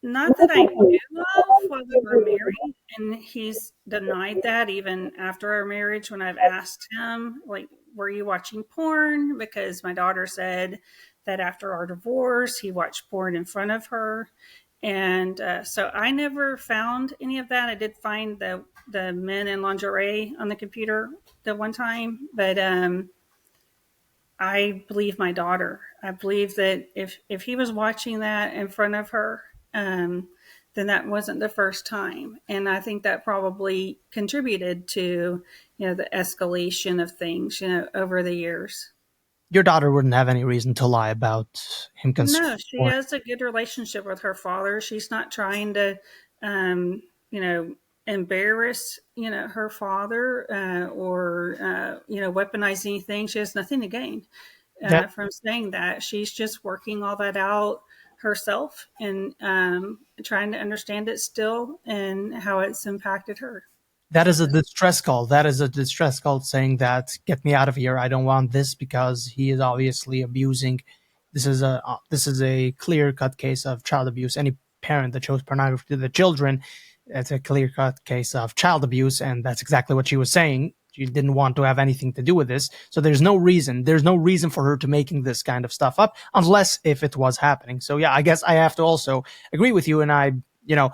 Not that I knew of while we were married, and he's denied that even after our marriage. When I've asked him, like, were you watching porn? Because my daughter said that after our divorce, he watched porn in front of her. And so I never found any of that. I did find the men in lingerie on the computer the one time, but I believe my daughter. I believe that if he was watching that in front of her, then that wasn't the first time, and I think that probably contributed to the escalation of things over the years. Your daughter wouldn't have any reason to lie about him consuming No, she porn. has a good relationship with her father. She's not trying to, um, you know, embarrass, her father or, weaponize anything. She has nothing to gain That from saying that. She's just working all that out herself and trying to understand it still and how it's impacted her. That is a So, distress call. That is a distress call saying that get me out of here. I don't want this because he is obviously abusing. This is a clear cut case of child abuse. Any parent that shows pornography to the children, it's a clear cut case of child abuse, and that's exactly what she was saying. She didn't want to have anything to do with this, so there's no reason. There's no reason for her to making this kind of stuff up, unless if it was happening. So yeah, I guess I have to also agree with you, and you know,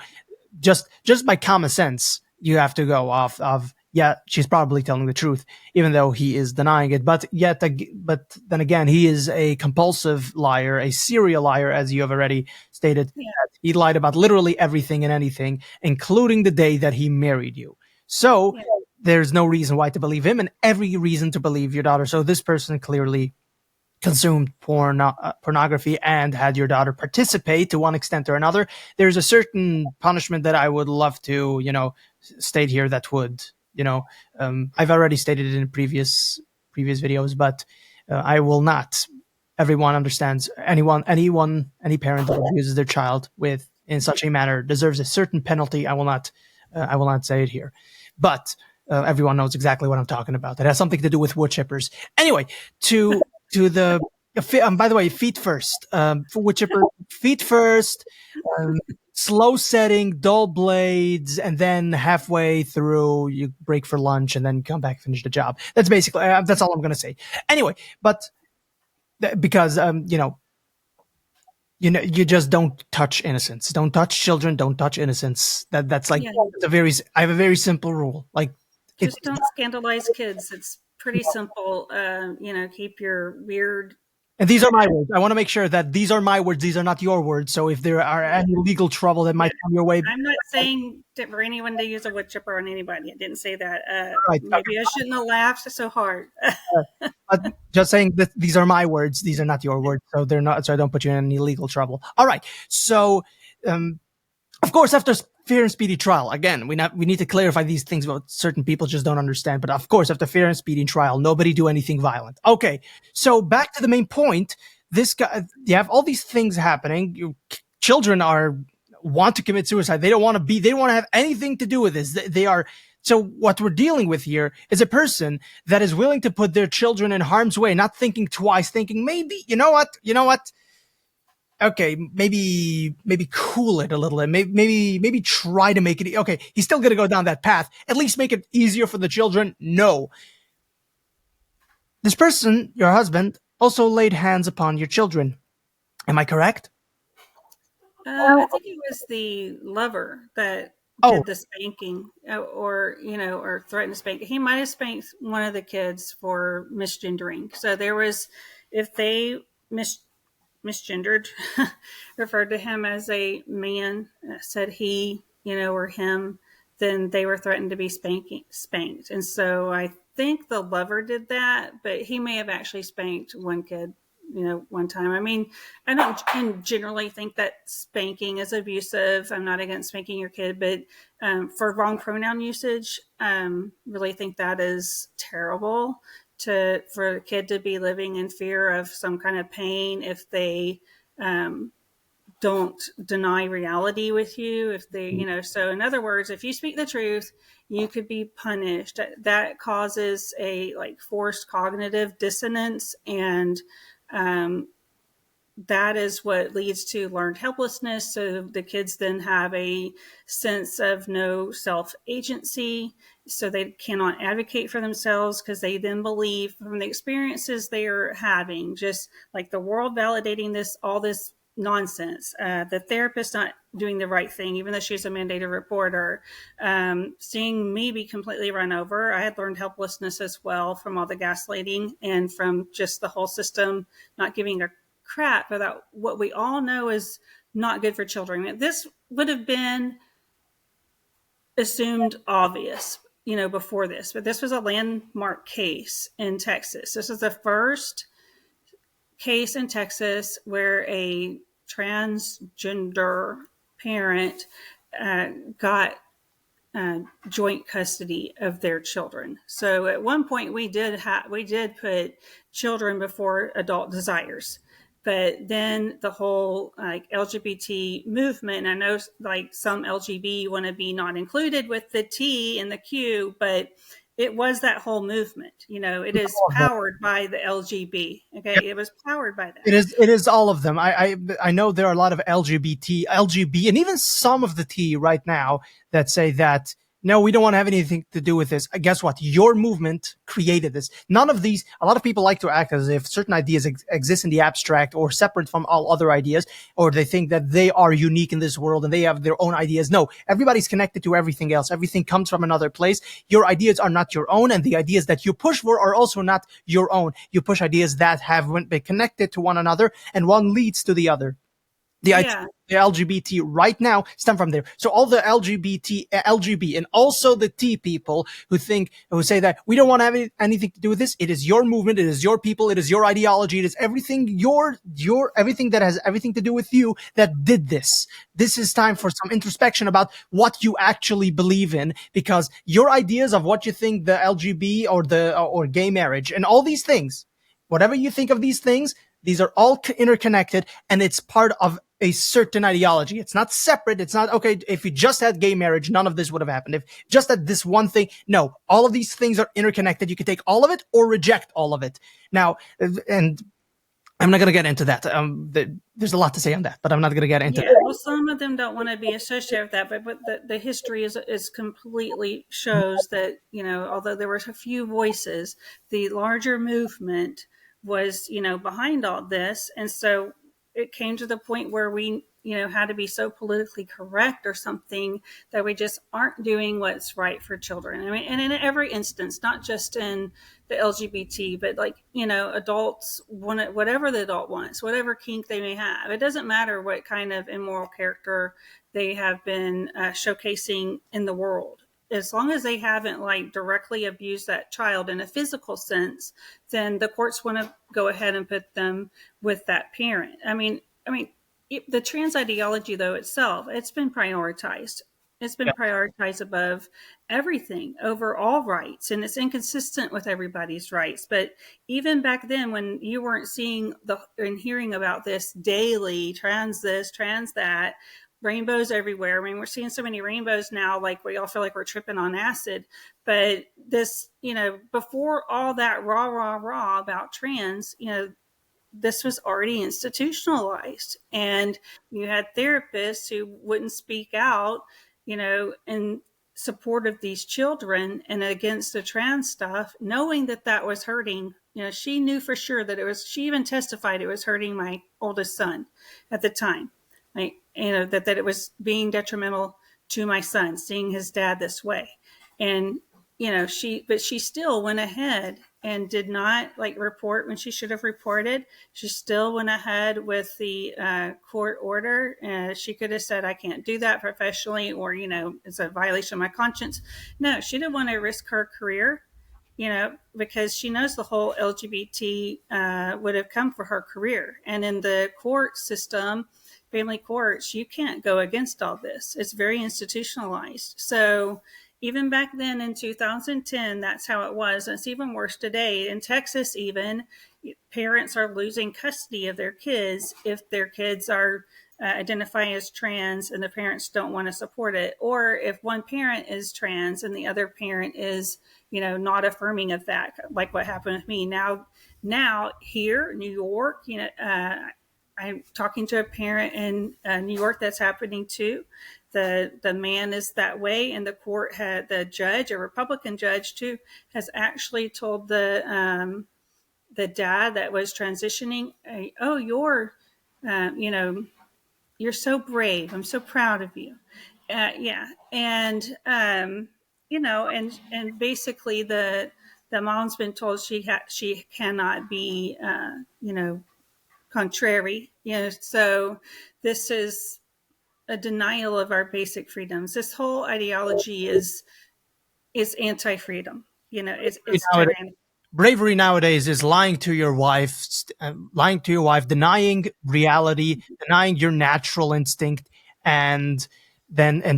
just by common sense, you have to go off of yeah, she's probably telling the truth, even though he is denying it. But then again, he is a compulsive liar, a serial liar, as you have already stated. yeah, He lied about literally everything and anything, including the day that he married you. So yeah, there's no reason why to believe him, and every reason to believe your daughter. So this person clearly consumed pornography and had your daughter participate to one extent or another. There's a certain punishment that I would love to, state here that would, I've already stated it in previous videos, but I will not. Everyone understands. Any parent that abuses their child with in such a manner deserves a certain penalty. I will not. I will not say it here, but everyone knows exactly what I'm talking about. It has something to do with wood chippers. Anyway, to the by the way, feet first. For wood chipper, feet first. Slow setting, dull blades, and then halfway through you break for lunch and then come back finish the job. That's basically that's all I'm gonna say. Anyway, but because you just don't touch innocence. Don't touch children. Don't touch innocence. That's like yeah. I have a very simple rule. Like it's Just don't scandalize kids. It's pretty simple. Keep your weird. and these are my words. I want to make sure that these are my words. These are not your words. So if there are any legal trouble that might come your way, I'm not saying for anyone to use a wood chipper on anybody. I didn't say that. right, Maybe I shouldn't have laughed so hard. but just saying that these are my words. These are not your words. So they're not. So I don't put you in any legal trouble. All right. So, of course, after fair and speedy trial, again, we need to clarify these things about certain people just don't understand. But of course, after fair and speedy trial, nobody do anything violent. Okay. So back to the main point. this guy, you have all these things happening. Children are want to commit suicide. They don't want to be. They don't want to have anything to do with this. They are. So what we're dealing with here is a person that is willing to put their children in harm's way, not thinking twice, thinking maybe, you know what, okay, maybe cool it a little bit, maybe try to make it. Okay, he's still gonna go down that path. At least make it easier for the children. No, this person, your husband, also laid hands upon your children. Am I correct? I think it was the lover that Oh, did the spanking, or or threatened to spank. He might have spanked one of the kids for misgendering. So there was, if they misgendered, referred to him as a man, said he, or him, then they were threatened to be spanked. And so I think the lover did that, but he may have actually spanked one kid, one time. I mean, I don't generally think that spanking is abusive. I'm not against spanking your kid, but for wrong pronoun usage, really think that is terrible, for a kid to be living in fear of some kind of pain if they um, don't deny reality with you. If they, so in other words, if you speak the truth, you could be punished. That causes a like forced cognitive dissonance, and um, that is what leads to learned helplessness. So the kids then have a sense of no self agency. So they cannot advocate for themselves because they then believe from the experiences they are having, just like the world validating all this nonsense, the therapist not doing the right thing, even though she's a mandated reporter, seeing me be completely run over. I had learned helplessness as well from all the gaslighting and from just the whole system not giving a crap about what we all know is not good for children. This would have been assumed obvious, before this, but this was a landmark case in Texas. This is the first case in Texas where a transgender parent got joint custody of their children. So at one point we did put children before adult desires, but then the whole like LGBT movement, and I know like some LGBT want to be not included with the T and the Q, but it was that whole movement. It is powered by the LGB. Okay, it was powered by that. it is all of them. I know there are a lot of LGBT, LGB, and even some of the T right now that say that no, we don't want to have anything to do with this. Guess what? Your movement created this. None of these. A lot of people like to act as if certain ideas exist in the abstract or separate from all other ideas, or they think that they are unique in this world and they have their own ideas. No, everybody's connected to everything else. Everything comes from another place. Your ideas are not your own, and the ideas that you push for are also not your own. You push ideas that have been connected to one another, and one leads to the other. Yeah. The LGBT right now stem from there. So all the LGB, and also the T people who say that we don't want to have anything to do with this. It is your movement. It is your people. It is your ideology. It is everything everything that has everything to do with you that did this. This is time for some introspection about what you actually believe in, because your ideas of what you think the LGB or gay marriage and all these things, whatever you think of these things, these are all interconnected, and it's part of a certain ideology. It's not separate. It's not, okay, if you just had gay marriage, none of this would have happened. If just had this one thing, no, all of these things are interconnected. You can take all of it or reject all of it. Now, and I'm not going to get into that. There's a lot to say on that, but I'm not going to get into Yeah, that. well, some of them don't want to be associated with that, but the history is completely shows that, although there were a few voices, the larger movement was, behind all this. And so it came to the point where we, had to be so politically correct or something that we just aren't doing what's right for children. I mean, and in every instance, not just in the LGBT, but like, adults want it, whatever the adult wants, whatever kink they may have. It doesn't matter what kind of immoral character they have been showcasing in the world. As long as they haven't like directly abused that child in a physical sense, then the courts want to go ahead and put them with that parent. I mean, the trans ideology though itself, it's been prioritized It's been prioritized above everything, over all rights, and it's inconsistent with everybody's rights. But even back then, when you weren't seeing the and hearing about this daily, trans this, trans that, rainbows everywhere. I mean, we're seeing so many rainbows now, like we all feel like we're tripping on acid. But this, before all that rah about trans, this was already institutionalized, and you had therapists who wouldn't speak out, in support of these children and against the trans stuff, knowing that that was hurting. She knew for sure that it was, she even testified it was hurting my oldest son at the time. Like, that it was being detrimental to my son, seeing his dad this way. And she still went ahead and did not like report when she should have reported. She still went ahead with the court order. She could have said, I can't do that professionally, or, it's a violation of my conscience. No, she didn't want to risk her career, because she knows the whole LGBT would have come for her career. And in the court system, family courts, you can't go against all this. It's very institutionalized. So even back then in 2010, that's how it was. And it's even worse today. In Texas, even, parents are losing custody of their kids if their kids are identify as trans and the parents don't want to support it, or if one parent is trans and the other parent is not affirming of that, like what happened with me. Now here in New York, I'm talking to a parent in New York that's happening too. The man is that way, and the court had the judge, a Republican judge too, has actually told the dad that was transitioning, "Oh, you're so brave. I'm so proud of you." Yeah, and and basically the mom's been told she cannot be contrary. So this is a denial of our basic freedoms. This whole ideology is anti-freedom. It's tyrannical. Bravery nowadays is lying to your wife, denying reality, denying your natural instinct, and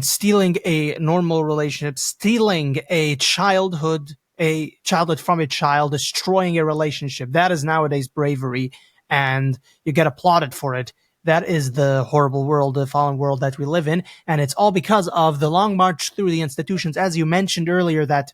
stealing a normal relationship, stealing a childhood from a child, destroying a relationship. That is nowadays bravery, and you get applauded for it. That is the horrible world, the fallen world that we live in, and it's all because of the long march through the institutions, as you mentioned earlier, that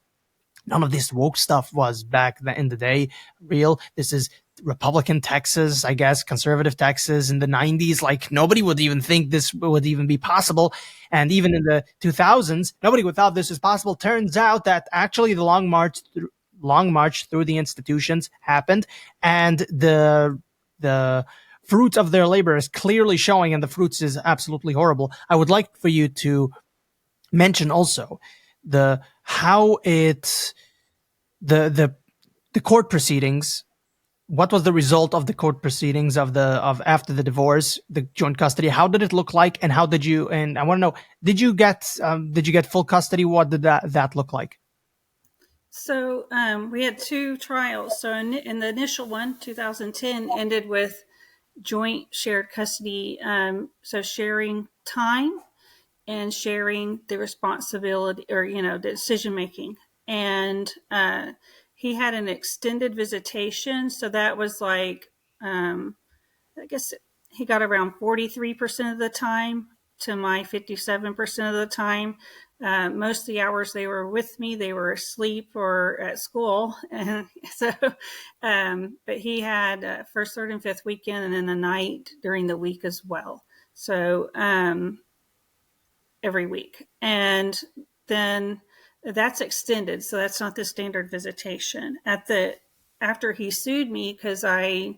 none of this woke stuff was back in the day real. This is Republican Texas, I guess, conservative Texas in the 90s. Like, nobody would even think this would even be possible. And even in the 2000s, nobody would thought this was possible. Turns out that actually the long march through the institutions happened, and the fruits of their labor is clearly showing, and the fruits is absolutely horrible. I would like for you to mention also the how it the court proceedings. What was the result of the court proceedings of after the divorce, the joint custody? How did it look like, and how did you? And I want to know, did you get full custody? What did that look like? So we had two trials. So in the initial one, 2010, ended with joint shared custody. So sharing time and sharing the responsibility, or the decision making. And he had an extended visitation, so that was like, I guess he got around 43% of the time to my 57% of the time. Most of the hours they were with me, they were asleep or at school. And so, but he had first, third, and fifth weekend, and then the night during the week as well. So every week. And then that's extended. So that's not the standard visitation. After he sued me, because I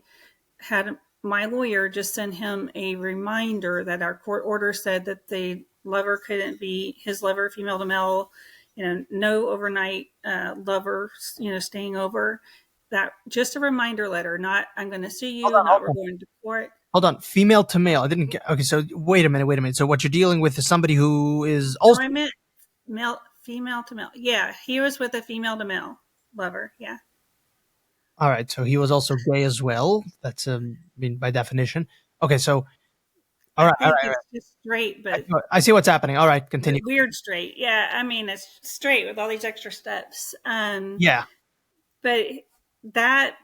had my lawyer just send him a reminder that our court order said that the lover couldn't be his lover, female to male, no overnight lovers, staying over. That just a reminder letter, not I'm going to sue you, not we're going to court. Hold on, female to male. I didn't get. Okay, so wait a minute. So what you're dealing with is somebody who is also. No, I meant female to male. Yeah, he was with a female to male lover. Yeah. All right, so he was also gay as well. That's I mean, by definition. Okay, so All I right, all think right, all it's right. just straight, but I see what's happening. All right, continue. weird straight. Yeah, I mean it's straight with all these extra steps. Yeah. But that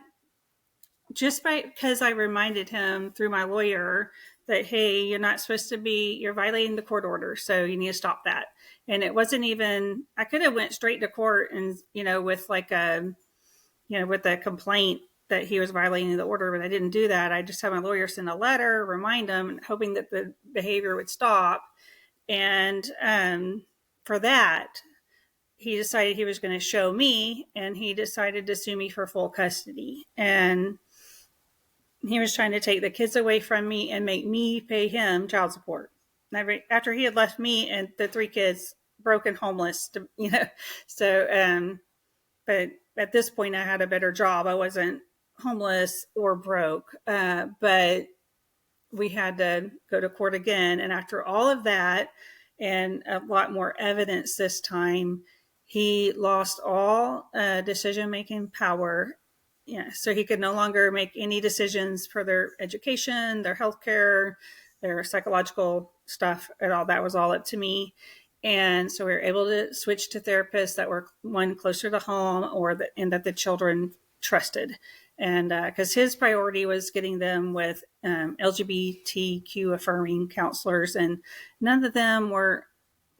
just by because I reminded him through my lawyer that hey, you're not supposed to be, you're violating the court order, so you need to stop that. And it wasn't even, I could have went straight to court and with like a with a complaint that he was violating the order, but I didn't do that. I just had my lawyer send a letter, remind him, hoping that the behavior would stop. And for that, he decided he was going to show me, and he decided to sue me for full custody. And he was trying to take the kids away from me and make me pay him child support. After he had left me and the three kids broken homeless, so but at this point I had a better job. I wasn't homeless or broke, but we had to go to court again. And after all of that and a lot more evidence this time, he lost all decision making power. Yeah, so he could no longer make any decisions for their education, their health care, their psychological stuff at all. That was all up to me. And so we were able to switch to therapists that were one closer to home and that the children trusted. And because his priority was getting them with LGBTQ affirming counselors, and none of them were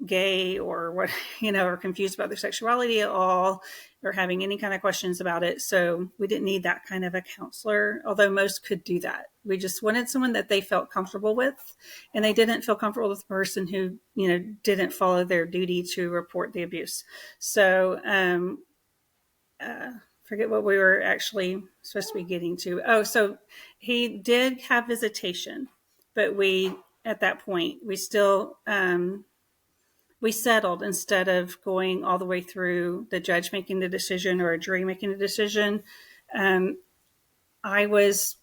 gay or what, or confused about their sexuality at all or having any kind of questions about it. So we didn't need that kind of a counselor, although most could do that. We just wanted someone that they felt comfortable with, and they didn't feel comfortable with a person who, didn't follow their duty to report the abuse. So, forget what we were actually supposed to be getting to. Oh, so he did have visitation, but at that point, we still, we settled instead of going all the way through the judge making the decision or a jury making the decision. Um, I was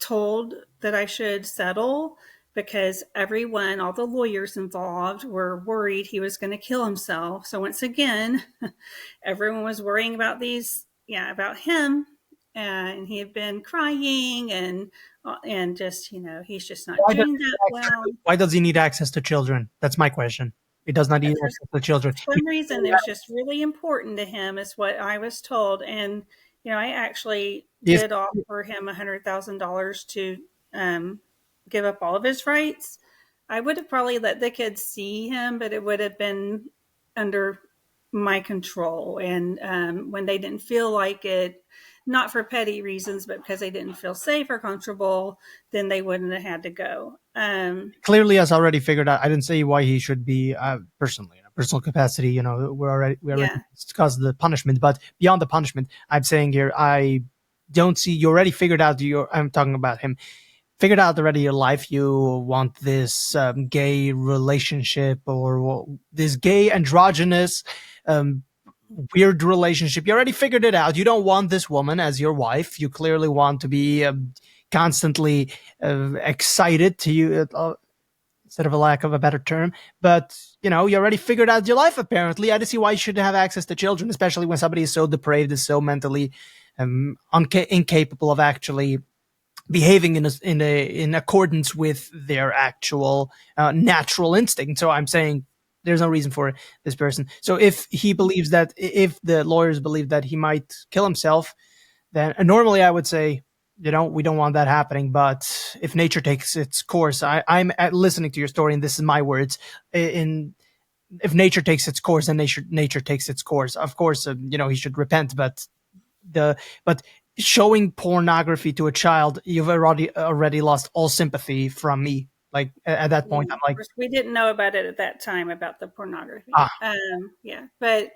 told that I should settle because all the lawyers involved were worried he was going to kill himself. So once again, everyone was worrying about about him. And he had been crying and just, he's just not Why does doing that well. why does he need access to children? That's my question. He does not need For access to children. some reason, it was just really important to him, is what I was told. And, I actually If did offer him $100,000 to give up all of his rights. I would have probably let the kids see him, but it would have been under my control. And when they didn't feel like it, not for petty reasons, but because they didn't feel safe or comfortable, then they wouldn't have had to go. clearly has already figured out. I didn't say why he should be personally in a personal capacity. We already Yeah. discussed the punishment, but beyond the punishment, I'm saying here I don't see. You already figured out your. I'm talking about him. Figured out already your life. You want this gay relationship or this gay androgynous. Um, Weird relationship. You already figured it out. You don't want this woman as your wife. You clearly want to be constantly excited to you, instead of a lack of a better term. But you already figured out your life. Apparently, I don't see why you should have access to children, especially when somebody is so depraved, is so mentally incapable of actually behaving in accordance with their actual natural instinct. So I'm saying there's no reason for this person. So if he believes that, if the lawyers believe that he might kill himself, then normally I would say, we don't want that happening. But if nature takes its course, I'm listening to your story, and this is my words. In If nature takes its course, then nature takes its course. Of course, he should repent. But showing pornography to a child, you've already lost all sympathy from me. Like at that point, I'm Of like, course, we didn't know about it at that time about the pornography. ah, Yeah, but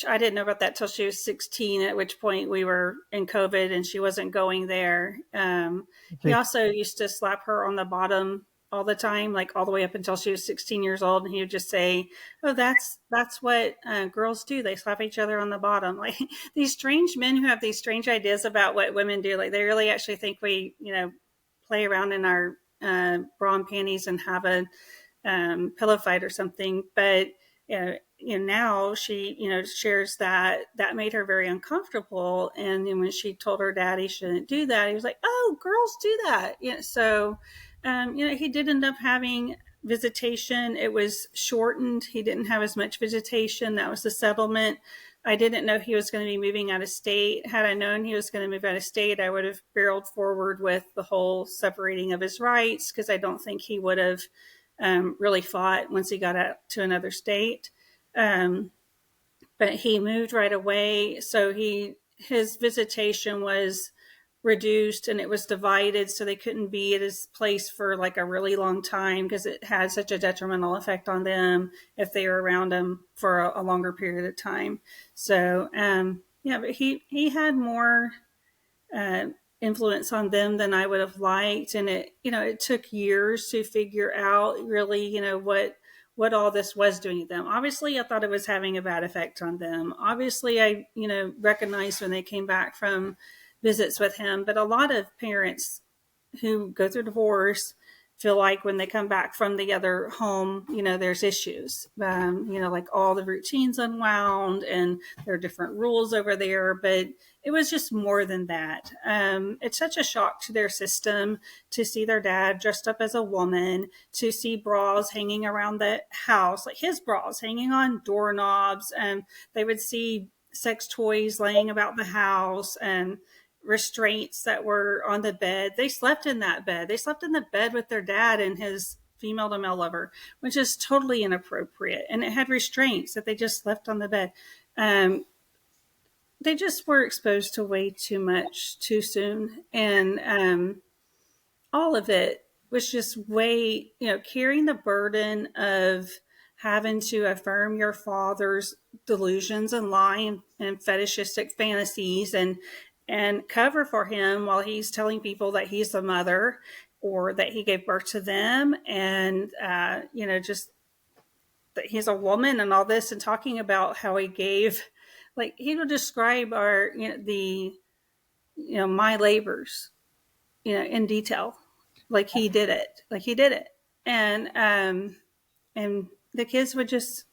I didn't know about that till she was 16. At which point we were in COVID and she wasn't going there. He see, also used to slap her on the bottom all the time, like all the way up until she was 16 years old. And he would just say, "Oh, that's what girls do. They slap each other on the bottom." Like these strange men who have these strange ideas about what women do. Like they really actually think we, play around in our bra and panties and have a pillow fight or something. But now she shares that made her very uncomfortable. And then when she told her daddy shouldn't do that, he was like, "Oh, girls do that." So He did end up having visitation. It was shortened. He didn't have as much visitation. That was the settlement. I didn't know he was going to be moving out of state. Had I known he was going to move out of state, I would have barreled forward with the whole separating of his rights, because I don't think he would have really fought once he got out to another state. Um, but he moved right away. So his visitation was reduced, and it was divided, so they couldn't be at his place for like a really long time, because it had such a detrimental effect on them if they were around him for a longer period of time. So yeah, but he had more uh, influence on them than I would have liked, and it took years to figure out really what all this was doing to them. Obviously, I thought it was having a bad effect on them. Obviously, I recognized when they came back from visits with him, but a lot of parents who go through divorce feel like when they come back from the other home, there's issues. Like all the routines unwound, and there are different rules over there. But it was just more than that. It's such a shock to their system to see their dad dressed up as a woman, to see bras hanging around the house, like his bras hanging on doorknobs, and they would see sex toys laying about the house, and restraints that were on the bed. They slept in that bed. They slept in the bed with their dad and his female to male lover, which is totally inappropriate. And it had restraints that they just left on the bed. Um, they just were exposed to way too much too soon. And all of it was just carrying the burden of having to affirm your father's delusions and lie and fetishistic fantasies, and cover for him while he's telling people that he's the mother, or that he gave birth to them, and just that he's a woman and all this, and talking about how he gave, like he would describe our my labors in detail, like he did it, and the kids would just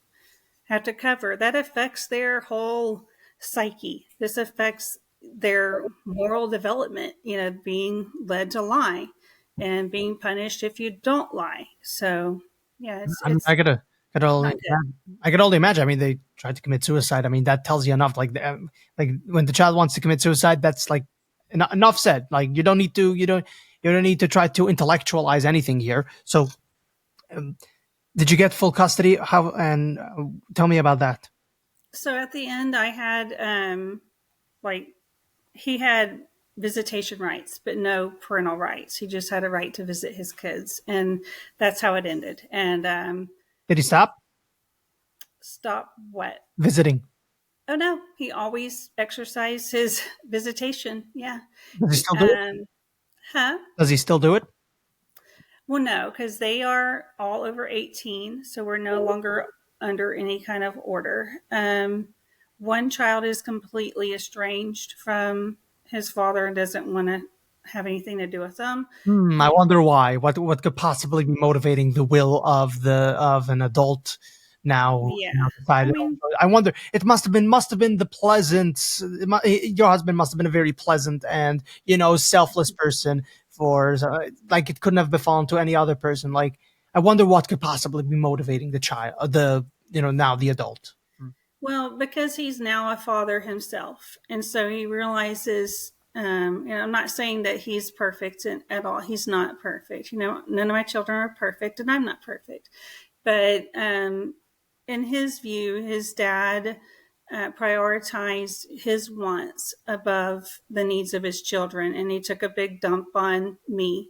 have to cover. That affects their whole psyche. This affects their moral development, being led to lie and being punished if you don't lie. So yeah, it's I mean, it's could only not good. I could only imagine. I mean, they tried to commit suicide. I mean, that tells you enough. Like when the child wants to commit suicide, that's like enough said. Like you don't need to try to intellectualize anything here. So, um, did you get full custody? How and tell me about that. So at the end, I had like he had visitation rights, but no parental rights. He just had a right to visit his kids, and that's how it ended. And Did he stop stop what? visiting? Oh no, he always exercised his visitation. Yeah. Does he still do it? Um, huh? Does he still do it? Well, no, because they are all over 18, so we're no longer under any kind of order. One child is completely estranged from his father and doesn't want to have anything to do with them. I wonder why. What could possibly be motivating the will of the of an adult now? Yeah. I Decided. mean, I wonder. It must have been the pleasant. Your husband must have been a very pleasant and selfless person. Like it couldn't have befallen to any other person. Like I wonder what could possibly be motivating the child, now the adult. well, because he's now a father himself. And so he realizes, I'm not saying that he's perfect at all. He's not perfect. None of my children are perfect, and I'm not perfect. But in his view, his dad prioritized his wants above the needs of his children, and he took a big dump on me.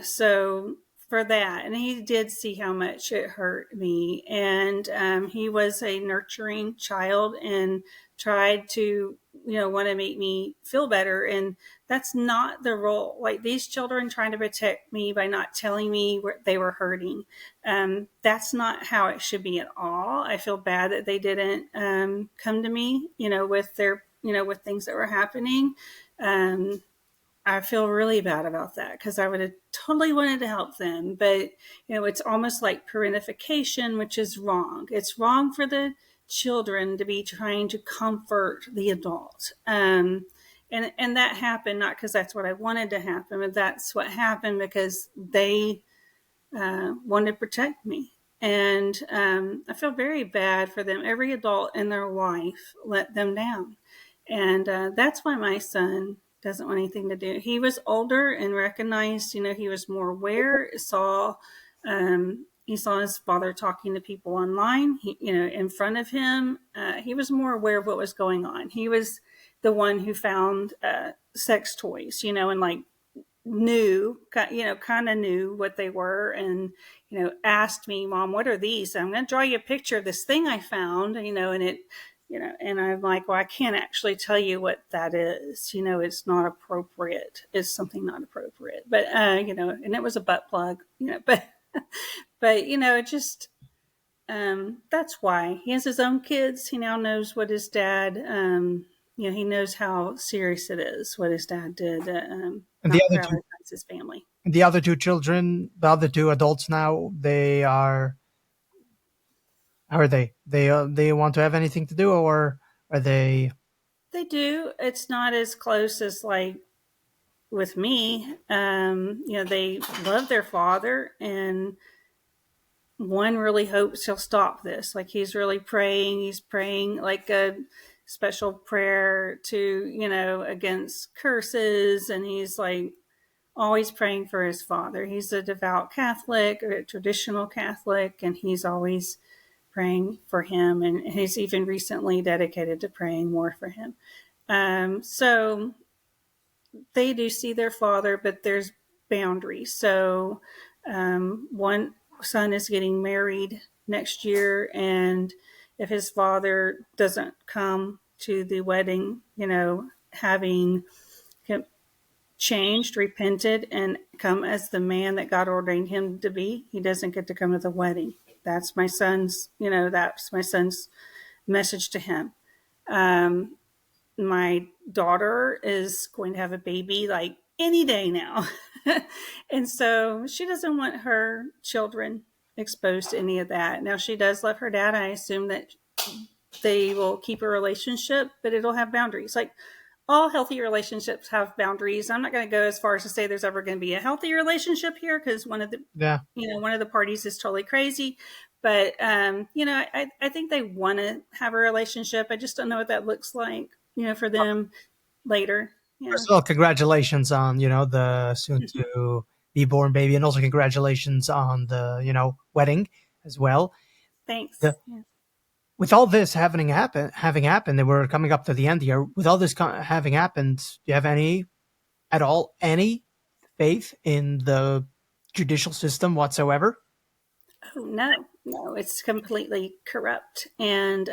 So for that, and he did see how much it hurt me, and he was a nurturing child and tried to want to make me feel better, and that's not the role. Like these children trying to protect me by not telling me where they were hurting, that's not how it should be at all. I feel bad that they didn't come to me with their with things that were happening. I feel really bad about that, because I would have totally wanted to help them. But, it's almost like parentification, which is wrong. It's wrong for the children to be trying to comfort the adult. and that happened not because that's what I wanted to happen, but that's what happened because they wanted to protect me. And I feel very bad for them. Every adult in their life let them down. And that's why my son doesn't want anything to do. He was older and recognized, he was more aware, he saw his father talking to people online, in front of him. He was more aware of what was going on. He was the one who found sex toys, and like knew, kind of knew what they were, and asked me, "Mom, what are these? I'm going to draw you a picture of this thing I found," and it, and I'm like, "Well, I can't actually tell you what that is. It's not appropriate. It's something not appropriate." But and it was a butt plug, but it just that's why he has his own kids. He now knows what his dad. He knows how serious it is what his dad did. And Not prioritize his family. the other two children, the other two adults now, they are. How are they? They want to have anything to do, or are they? They do. It's not as close as like with me. They love their father, and one really hopes he'll stop this. Like he's really praying. He's praying like a special prayer to, against curses, and he's like always praying for his father. He's a devout Catholic, or a traditional Catholic, and he's always praying for him. And he's even recently dedicated to praying more for him. So they do see their father, but there's boundaries. So one son is getting married next year, and if his father doesn't come to the wedding, having changed, repented, and come as the man that God ordained him to be, he doesn't get to come to the wedding. That's my son's, message to him. My daughter is going to have a baby like any day now. And so she doesn't want her children exposed to any of that. Now, she does love her dad. I assume that they will keep a relationship, but it'll have boundaries. Like all healthy relationships have boundaries. I'm not going to go as far as to say there's ever going to be a healthy relationship here because Yeah. one of the parties is totally crazy. But I think they want to have a relationship. I just don't know what that looks like, for them later. Yeah. First of all, congratulations on the soon to be born baby, and also congratulations on the wedding as well. Thanks. The Yeah. With all this having happened, and we're coming up to the end here. With all this having happened, do you have any faith in the judicial system whatsoever? Oh, no, no, it's completely corrupt. And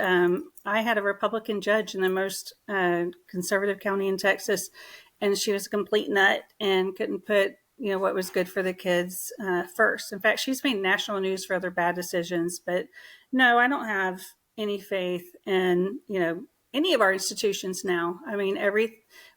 I had a Republican judge in the most conservative county in Texas, and she was a complete nut and couldn't put what was good for the kids first. In fact, she's made national news for other bad decisions. But no, I don't have any faith in any of our institutions now. I mean,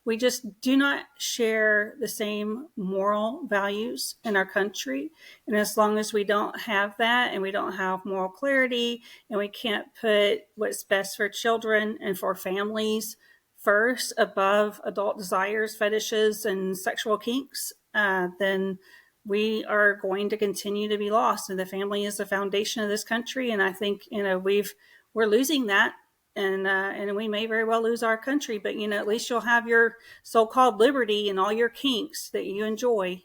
we just do not share the same moral values in our country. And as long as we don't have that, and we don't have moral clarity, and we can't put what's best for children and for families first above adult desires, fetishes, and sexual kinks, then we are going to continue to be lost. And the family is the foundation of this country. And I think we're losing that, and we may very well lose our country. But at least you'll have your so-called liberty and all your kinks that you enjoy.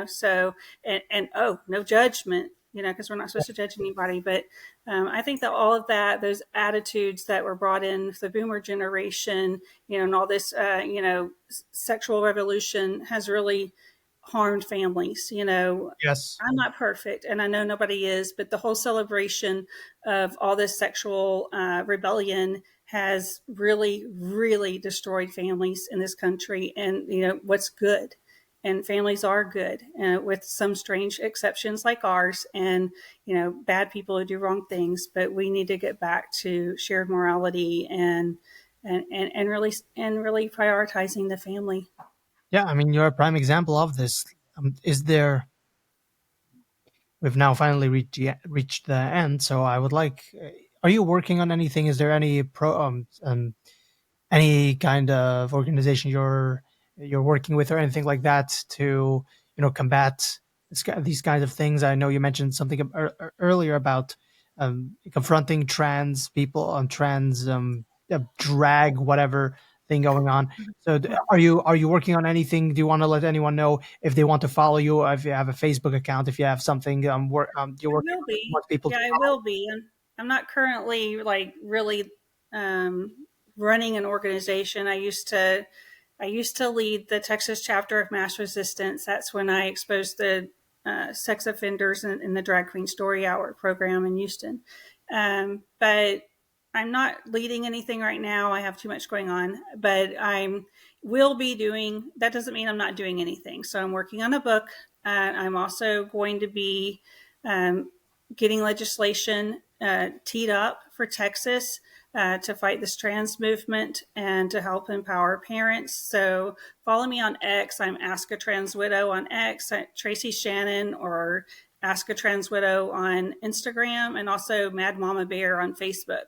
So and oh, no judgment. Because we're not supposed to judge anybody. But I think that all of that, those attitudes that were brought in the boomer generation, and all this, sexual revolution has really harmed families. Yes. I'm not perfect, and I know nobody is, but the whole celebration of all this sexual rebellion has really, really destroyed families in this country. And what's good, and families are good, with some strange exceptions like ours, and bad people who do wrong things. But we need to get back to shared morality and really prioritizing the family. Yeah, I mean, you're a prime example of this. Is there? We've now finally reached the end, so I would like. Are you working on anything? Is there any any kind of organization you're working with or anything like that to combat these kinds of things? I know you mentioned something earlier about confronting trans people on trans drag whatever thing going on. So are you working on anything? Do you want to let anyone know if they want to follow you, or if you have a Facebook account, if you have something you're I working will on that you be. want people to Yeah, I follow? will be. And I'm not currently like really um, running an organization. I used to lead the Texas chapter of Mass Resistance. That's when I exposed the sex offenders in the Drag Queen Story Hour program in Houston. But I'm not leading anything right now. I have too much going on. But I'm will be doing. That doesn't mean I'm not doing anything. So I'm working on a book. I'm also going to be um, getting legislation teed up for Texas to fight this trans movement and to help empower parents. So follow me on X. I'm Ask a Trans Widow on X, Tracy Shannon, or Ask a Trans Widow on Instagram, and also Mad Mama Bear on Facebook.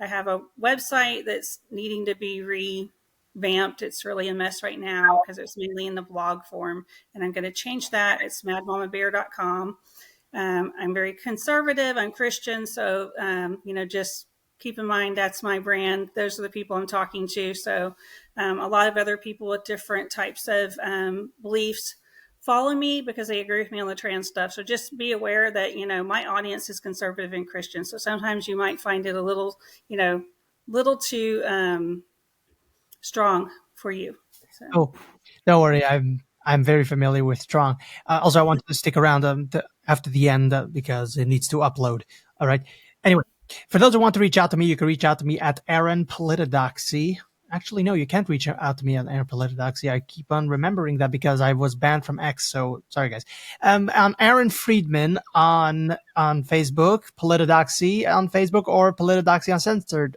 I have a website that's needing to be revamped. It's really a mess right now because it's mainly in the blog form, and I'm going to change that. It's madmamabear.com. I'm very conservative. I'm Christian, so just keep in mind that's my brand. Those are the people I'm talking to. So, a lot of other people with different types of beliefs follow me because they agree with me on the trans stuff. So just be aware that my audience is conservative and Christian. So sometimes you might find it a little, little too strong for you. So Oh, don't worry. I'm very familiar with Strong. Also, I wanted to stick around after the end because it needs to upload. All right. Anyway, for those who want to reach out to me, you can reach out to me at Aaron Politodoxy. Actually, no, you can't reach out to me at Aaron Politodoxy. I keep on remembering that because I was banned from X. So sorry, guys. I'm Aaron Friedman on Facebook, Politodoxy on Facebook, or Politodoxy Uncensored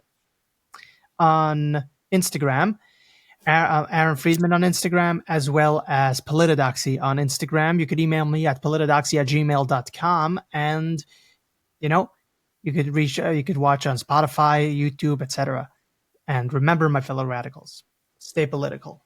on Instagram. Aaron Friedman on Instagram, as well as Politodoxy on Instagram. You could email me at politodoxy@gmail.com. And, you know, you could watch on Spotify, YouTube, etc. And remember, my fellow radicals, stay political.